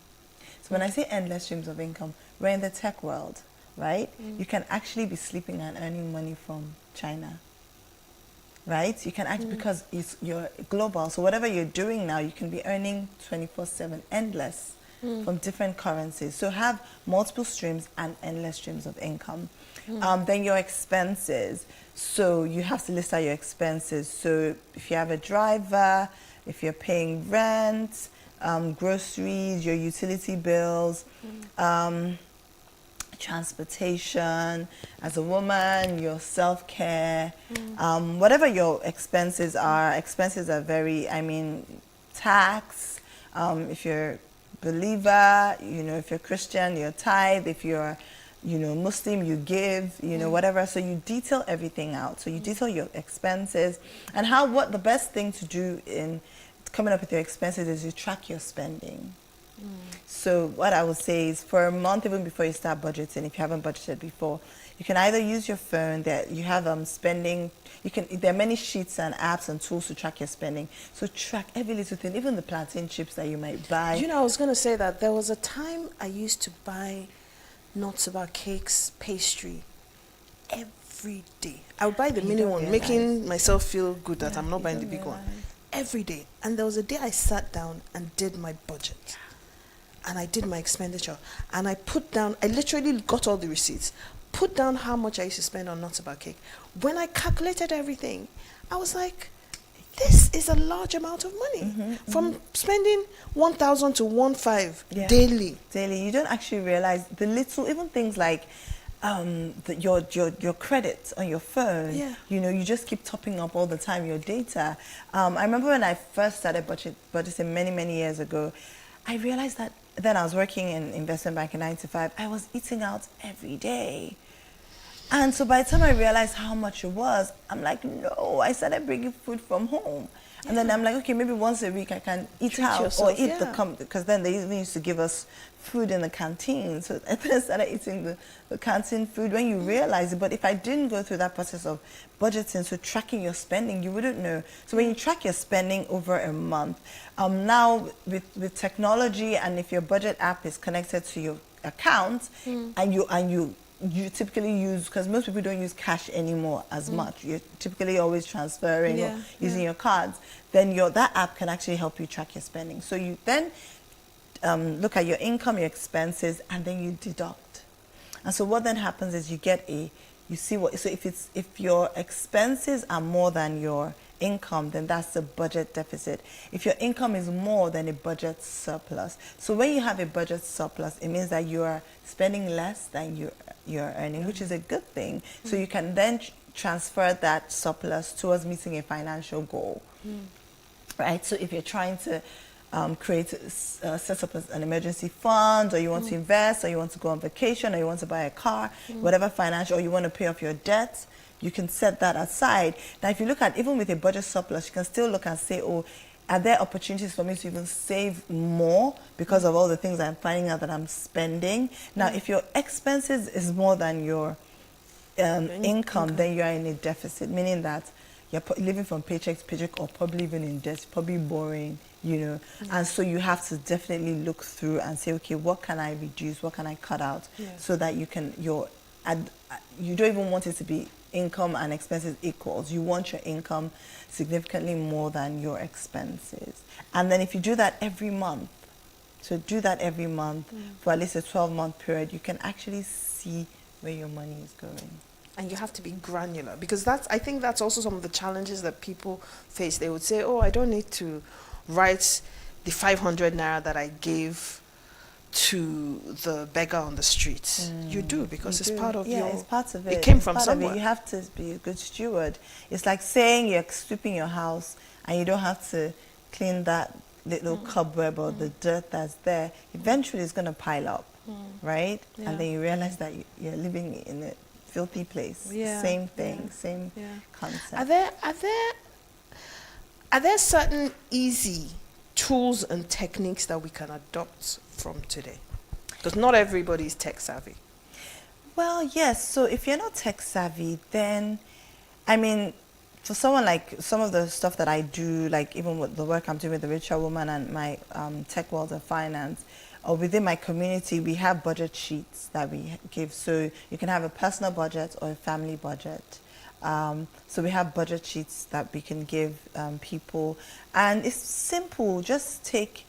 So when I say endless streams of income, we're in the tech world, right? You can actually be sleeping and earning money from China, right? You can actually, because you're global, so whatever you're doing now, you can be earning 24/7, endless, from different currencies. So have multiple streams and endless streams of income. Then your expenses. So you have to list out your expenses. So if you have a driver, if you're paying rent, groceries, your utility bills, transportation, as a woman, your self-care, whatever your expenses are very, I mean, tax, if you're believer, you know, if you're Christian, your tithe, if you're, you know, Muslim, you give, you know, whatever. So you detail everything out. So you detail your expenses and what the best thing to do in coming up with your expenses is you track your spending. So what I would say is for a month, even before you start budgeting, if you haven't budgeted before, you can either use your phone that you have spending. There are many sheets and apps and tools to track your spending. So track every little thing, even the plantain chips that you might buy. You know, I was going to say that there was a time I used to buy nuts about cakes, pastry, every day. I would buy the mini one, making myself feel good that I'm not buying the big one. Every day. And there was a day I sat down and did my budget. And I did my expenditure. And I literally got all the receipts, put down how much I used to spend on nuts about cake. When I calculated everything, I was like, this is a large amount of money. From spending 1,000 to 1,500 daily. Daily. You don't actually realize the little, even things like your credit on your phone. Yeah. You know, you just keep topping up all the time your data. I remember when I first started budgeting many years ago, I realized that then I was working in investment banking 9 to 5. I was eating out every day. And so by the time I realized how much it was, I'm like, no, I started bringing food from home. And then I'm like, okay, maybe once a week I can eat Treat out yourself, or eat yeah. because then they even used to give us food in the canteen. So I then started eating the canteen food when you realize it. But if I didn't go through that process of budgeting, so tracking your spending, you wouldn't know. So when you track your spending over a month, now with technology, and if your budget app is connected to your account, and you typically use, because most people don't use cash anymore as much. You're typically always transferring or using your cards. Then that app can actually help you track your spending. So you then look at your income, your expenses, and then you deduct. And so what then happens is you see what. So if your expenses are more than your income, then that's the budget deficit. If your income is more than a budget surplus. So when you have a budget surplus, it means that you are spending less than you're earning, which is a good thing. So you can then transfer that surplus towards meeting a financial goal, right? So if you're trying to set up an emergency fund, or you want to invest, or you want to go on vacation, or you want to buy a car, whatever financial, or you want to pay off your debt, you can set that aside. Now, if you look at, even with a budget surplus, you can still look and say, oh, are there opportunities for me to even save more because of all the things I'm finding out that I'm spending? Now, if your expenses is more than your income, then you are in a deficit, meaning that you're living from paycheck to paycheck, or probably even in debt, probably borrowing, you know. And so you have to definitely look through and say, okay, what can I reduce? What can I cut out? So that you don't even want it to be income and expenses equals. You want your income significantly more than your expenses. And then if you do that every month, for at least a 12-month period, you can actually see where your money is going. And you have to be granular, because I think that's also some of the challenges that people face. They would say, oh, I don't need to write the 500 naira that I gave to the beggar on the street. You do, because it's part of it's part of it. It came from somewhere. You have to be a good steward. It's like saying you're sweeping your house and you don't have to clean that little cobweb or the dirt that's there. Eventually it's going to pile up, right? And then you realize that you're living in a filthy place. Same thing, same concept. Are there certain easy tools and techniques that we can adopt from today? Because not everybody is tech savvy. Well, yes. So if you're not tech savvy, then, I mean, for someone like some of the stuff that I do, like even with the work I'm doing with the Richer Woman and my Tech World of Finance, or within my community, we have budget sheets that we give. So you can have a personal budget or a family budget. So we have budget sheets that we can give people. And it's simple. Just take,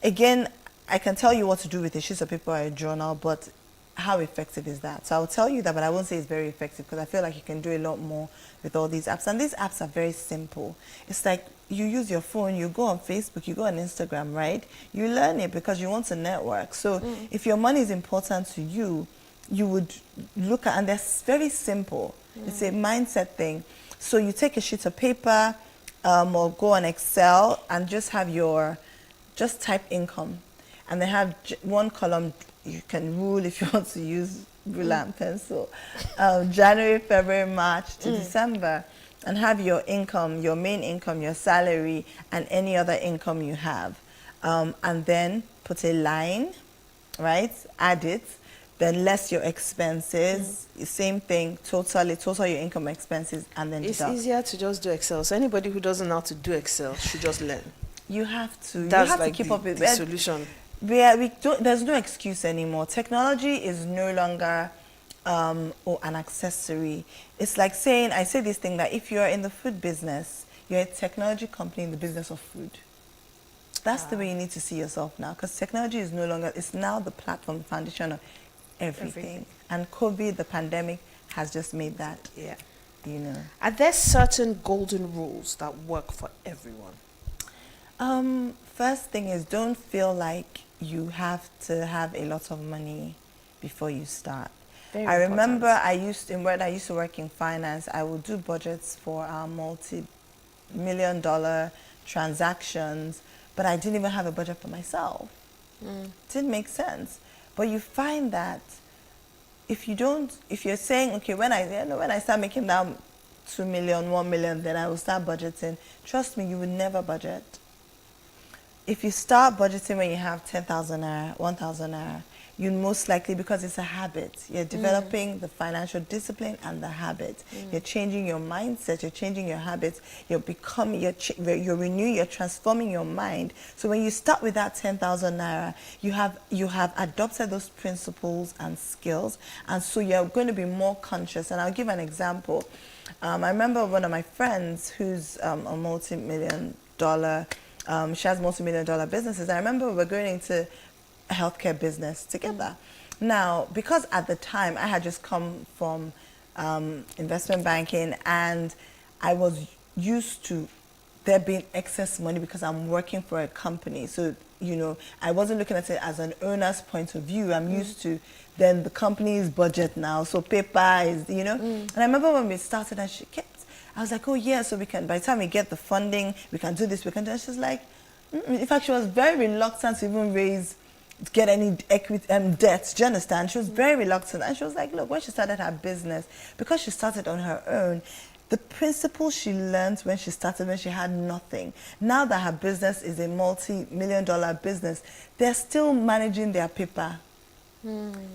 again, I can tell you what to do with a sheet of paper or a journal, but how effective is that? So I'll tell you that, but I won't say it's very effective, because I feel like you can do a lot more with all these apps. And these apps are very simple. It's like you use your phone, you go on Facebook, you go on Instagram, right? You learn it because you want to network. So if your money is important to you, you would look at, and they're very simple. It's a mindset thing. So you take a sheet of paper or go on Excel and just type income. And they have one column. You can rule if you want to use ruler and pencil. January, February, March to December. And have your income, your main income, your salary, and any other income you have. And then put a line, right? Add it. Then less your expenses. Same thing, total your income, expenses, and then It's deduct. easier to just do Excel. So anybody who doesn't know how to do Excel should just learn. You have to. That's you have like to keep the, up with the it. solution. There's no excuse anymore. Technology is no longer an accessory. It's like saying, I say this thing, that if you're in the food business, you're a technology company in the business of food. That's the way you need to see yourself now, because technology is no longer, it's now the platform, the foundation of everything. And COVID, the pandemic, has just made that, you know. Are there certain golden rules that work for everyone? First thing is, don't feel like you have to have a lot of money before you start. I remember when I used to work in finance, I would do budgets for our multi-million-dollar transactions, but I didn't even have a budget for myself. Didn't make sense. But you find that if you're saying, okay, when I start making that 2 million, 1 million, then I will start budgeting. Trust me, you would never budget. If you start budgeting when you have 10,000 naira, 1,000 naira, you most likely, because it's a habit, you're developing the financial discipline and the habit. You're changing your mindset, you're changing your habits, you're renewing, you're transforming your mind. So when you start with that 10,000 naira, you have adopted those principles and skills, and so you're going to be more conscious. And I'll give an example. I remember one of my friends who's a multi-million-dollar, she has multi-million-dollar businesses. I remember we were going into a healthcare business together. Now, because at the time I had just come from investment banking, and I was used to there being excess money because I'm working for a company. So, I wasn't looking at it as an owner's point of view. I'm used to then the company's budget now. So paper is, And I remember when we started, and I was like, oh yeah, so we can, by the time we get the funding, we can do this, we can do that. She's like, in fact, she was very reluctant to even get any equity debt. Do you understand? She was very reluctant, and she was like, look, when she started her business, because she started on her own, the principle she learned when she started, when she had nothing, now that her business is a multi-million-dollar business, they're still managing their paper,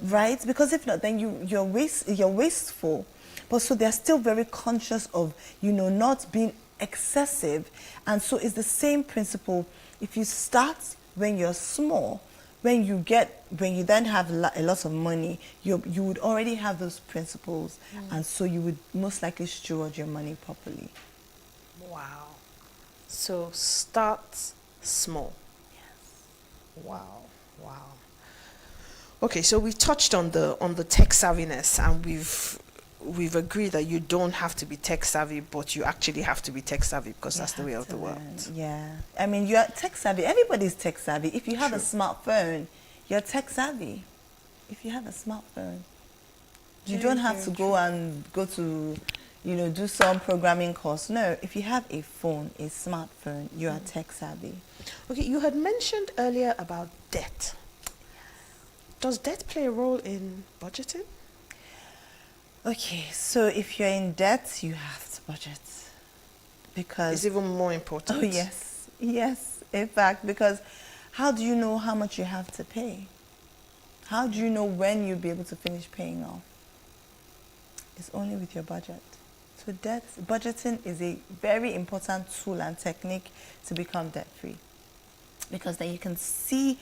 right? Because if not, then you're wasteful. But so they're still very conscious of, not being excessive. And so it's the same principle. If you start when you're small, when you then have a lot of money, you would already have those principles, and so you would most likely steward your money properly. Wow. So start small. Yes. Wow. Okay, so we touched on the tech savviness, and we've agreed that you don't have to be tech savvy, but you actually have to be tech savvy because that's the way of the world. Yeah. I mean, you're tech savvy. Everybody's tech savvy. If you have a smartphone, you're tech savvy. If you have a smartphone, you don't have to go to, do some programming course. No, if you have a phone, a smartphone, you are tech savvy. Okay, you had mentioned earlier about debt. Does debt play a role in budgeting? Okay, so if you're in debt, you have to budget, because it's even more important. Oh yes, in fact, because how do you know how much you have to pay? How do you know when you'll be able to finish paying off? It's only with your budget. So budgeting is a very important tool and technique to become debt-free, because then you can see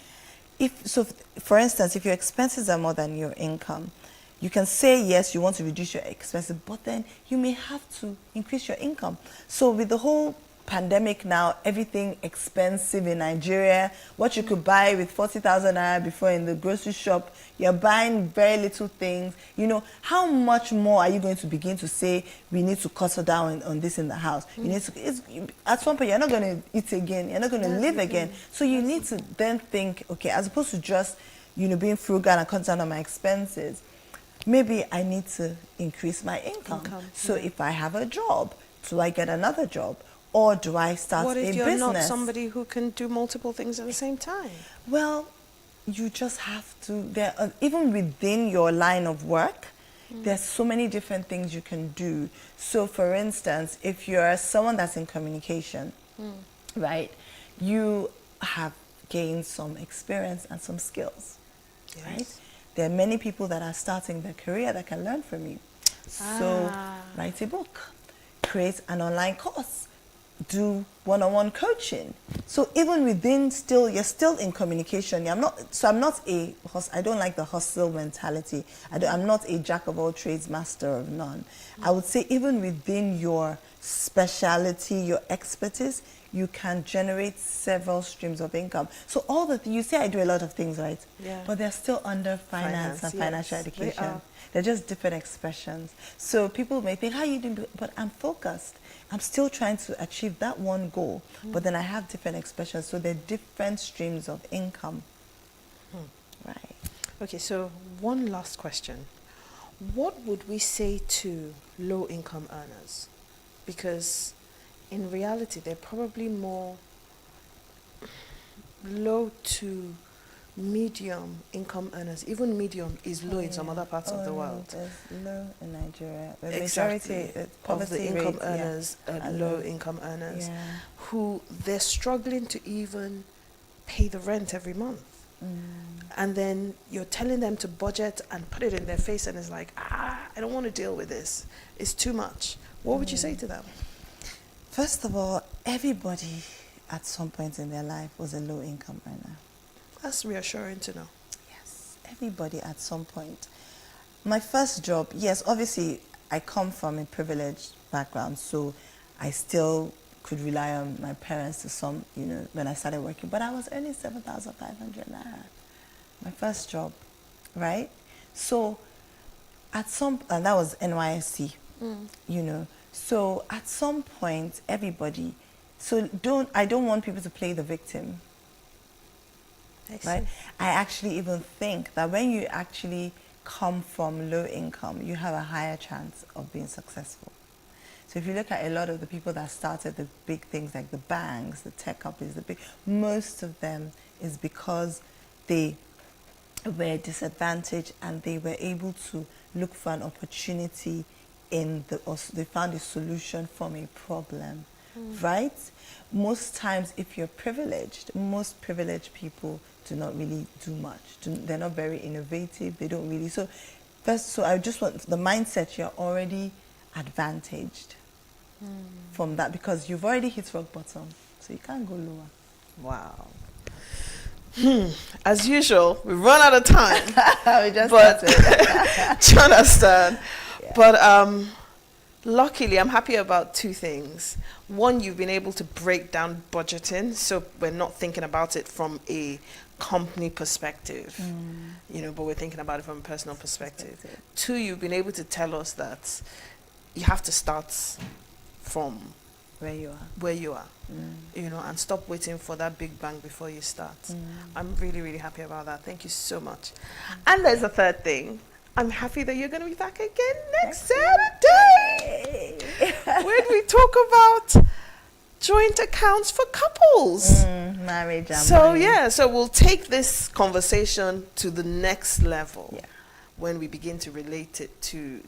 for instance, if your expenses are more than your income, you can say, yes, you want to reduce your expenses, but then you may have to increase your income. So with the whole pandemic now, everything expensive in Nigeria, what you could buy with 40,000 naira before in the grocery shop, you're buying very little things. How much more are you going to begin to say, we need to cut down on this in the house? You need to, at some point, you're not going to eat again, you're not going to live again. So you need to then think, okay, as opposed to just, being frugal and cut down on my expenses, maybe I need to increase my income. So if I have a job, do I get another job? Or do I start a business? What if you're not somebody who can do multiple things at the same time? Well, you just have to, even within your line of work, there's so many different things you can do. So for instance, if you're someone that's in communication, right, you have gained some experience and some skills, right? There are many people that are starting their career that can learn from you. So write a book, create an online course, do one-on-one coaching. So even within you're still in communication. I don't like the hustle mentality. I'm not a jack of all trades, master of none. I would say even within your speciality, your expertise, you can generate several streams of income. So you say I do a lot of things, right? Yeah. But they're still under finance and financial education. They're just different expressions. So people may think, how are you doing? But I'm focused. I'm still trying to achieve that one goal, but then I have different expressions. So they're different streams of income. Right. Okay, so one last question. what would we say to low-income earners? Because in reality, they're probably more low to medium income earners. Even medium is low in some other parts of the world. There's low in Nigeria. The Exactly. majority Of the income rate, earners are low income earners who they're struggling to even pay the rent every month. And then you're telling them to budget and put it in their face, and it's like, I don't want to deal with this. It's too much. What would you say to them? First of all, everybody at some point in their life was a low income earner. That's reassuring to know. Yes, everybody at some point. My first job, yes, obviously I come from a privileged background, so I still could rely on my parents to some, when I started working, but I was earning 7,500 naira. My first job, right? So and that was NYSC, So at some point, everybody, I don't want people to play the victim. Right? I actually even think that when you actually come from low income, you have a higher chance of being successful. So if you look at a lot of the people that started the big things like the banks, the tech companies, most of them is because they were disadvantaged and they were able to look for an opportunity they found a solution from a problem, right? Most times, if you're privileged, most privileged people do not really do much. They're not very innovative. They don't really. So I just want the mindset, you're already advantaged from that because you've already hit rock bottom. So you can't go lower. Wow. As usual, we've run out of time. We just started. Do you understand? Yeah. But luckily, I'm happy about two things. One, you've been able to break down budgeting, so we're not thinking about it from a company perspective, but we're thinking about it from a personal perspective. Two, you've been able to tell us that you have to start from where you are, and stop waiting for that big bang before you start. I'm really, really happy about that. Thank you so much. And there's a third thing. I'm happy that you're going to be back again next Saturday when we talk about joint accounts for couples. Marriage and money. So we'll take this conversation to the next level when we begin to relate it to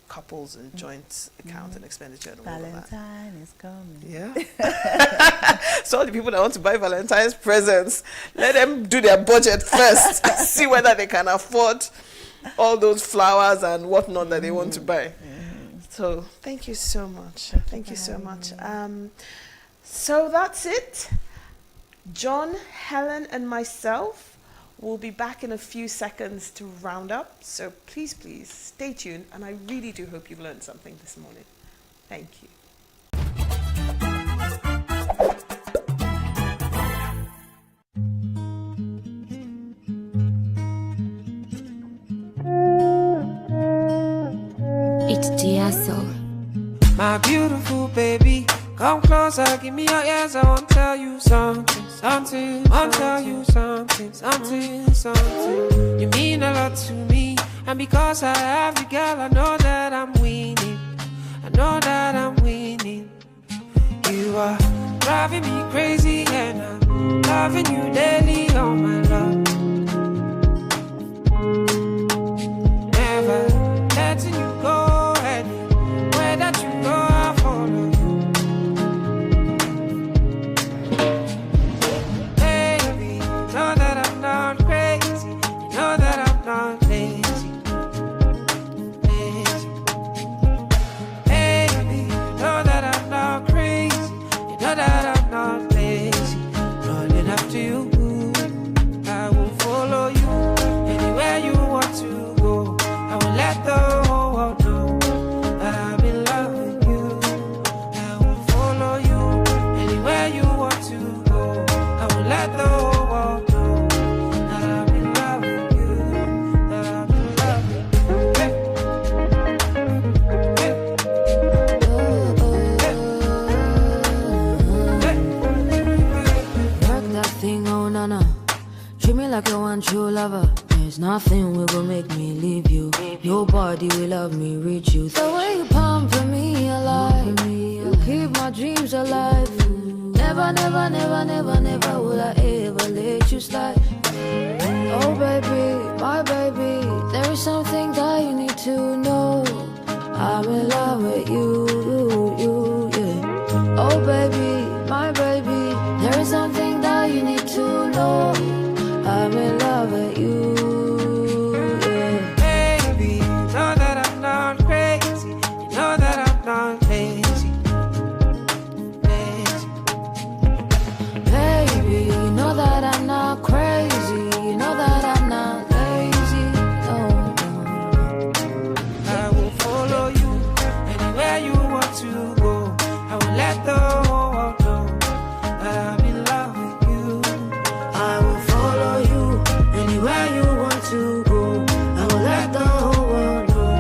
couples and joint account and expenditure and all of that. Valentine is coming. Yeah. So all the people that want to buy Valentine's presents, let them do their budget first. See whether they can afford all those flowers and whatnot that they want to buy. So thank you so much. Thank you so much. So that's it. John, Helen, and myself will be back in a few seconds to round up. So please stay tuned. And I really do hope you've learned something this morning. Thank you. It's Diaso. My beautiful baby, come closer, give me your ears. I want to tell you something. I'll tell you something. You mean a lot to me, and because I have you, girl, I know that I'm winning. You are driving me crazy, and I'm loving you daily, oh my love. Never letting you go, and where that you go, I follow you. Baby, you know that I'm not crazy, you know that I'm not lazy. Baby, you know that I'm not crazy, you know that I'm not lazy. Running after you, I like a one true lover. There's nothing will go make me leave you. Nobody will love me, reach you. The way you pamper me alive, you keep my dreams alive. Never, never, never, never, never will I ever let you slide. Oh baby, my baby, there is something that you need to know. I'm in love with you, yeah. Oh baby, my baby, there is something that you need to know. I'm in love with you, yeah. Baby, you know that I'm not crazy. You know that I'm not lazy. Baby, you know that I'm not crazy. You know that I'm not lazy. No, I will follow you anywhere you want to go. I will let the whole world know that I'm in love with you. I will follow you anywhere you want to go. I will let the whole world know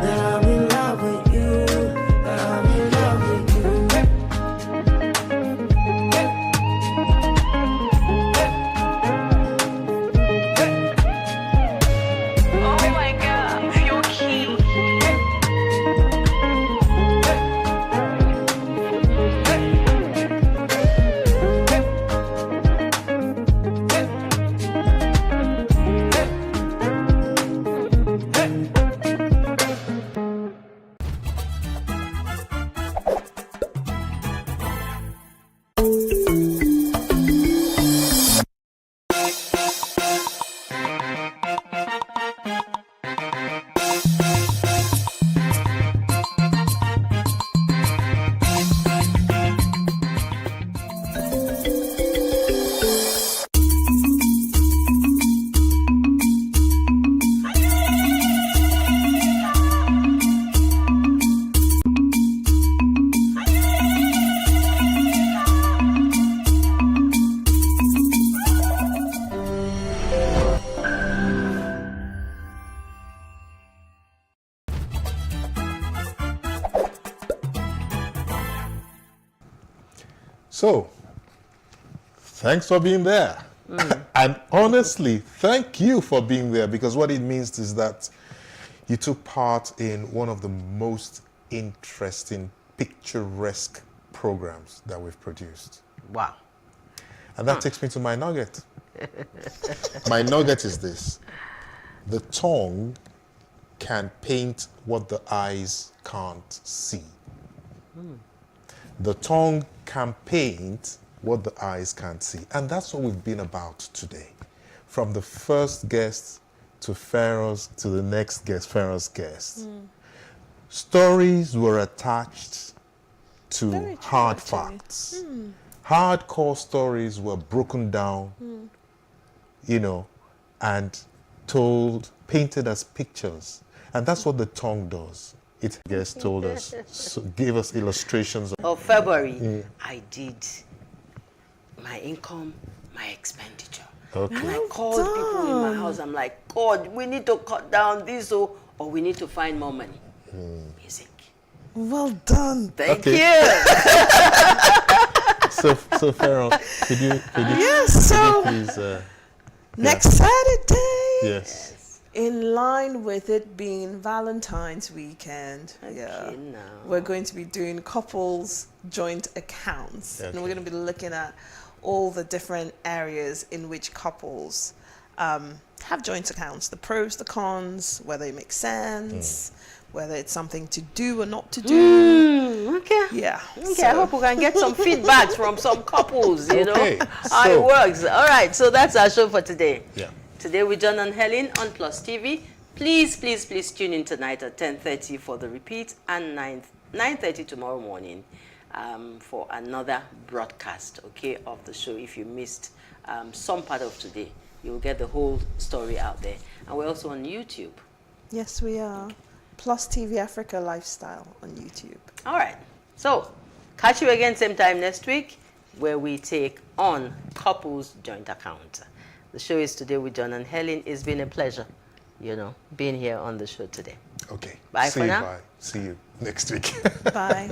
that I'm in love with you. That I'm in love with you. Oh my God, you're cute. So, thanks for being there. And honestly, thank you for being there, because what it means is that you took part in one of the most interesting, picturesque programs that we've produced. Wow. And that takes me to my nugget. My nugget is this: the tongue can paint what the eyes can't see. The tongue can paint what the eyes can't see. And that's what we've been about today. From the first guest to Pharaoh's to the next guest, Pharaoh's guest. Stories were attached to Very true, hard actually. facts. Hardcore stories were broken down, you know, and told, painted as pictures. And that's what the tongue does. It, I guess, told us, so gave us illustrations. Of February, I did my income, my expenditure. Okay. And I called people in my house. I'm like, God, we need to cut down this, or we need to find more money. Music. Well done. Thank Okay. you. So Pharaoh, could you Yes, so please? next Saturday, Yes. in line with it being Valentine's weekend, now. we're going to be doing couples joint accounts. And we're going to be looking at all the different areas in which couples have joint accounts, the pros, the cons, whether it makes sense, whether it's something to do or not to do. Okay. Yeah. Okay, I hope we can get some feedbacks from some couples, you Okay, know, how so- it works. All right, so that's our show for today. Yeah. Today with John and Helen on Plus TV. Please tune in tonight at 10:30 for the repeat, and 9:30 tomorrow morning for another broadcast, okay, of the show. If you missed some part of today, you will get the whole story out there. And we're also on YouTube. Yes, we are. PlusTvAfrica Lifestyle on YouTube. All right. So, catch you again same time next week, where we take on couples joint account. The show is today with John and Helen. It's been a pleasure, you know, being here on the show today. Okay. Bye See for you, now. Bye. See you next week. Bye.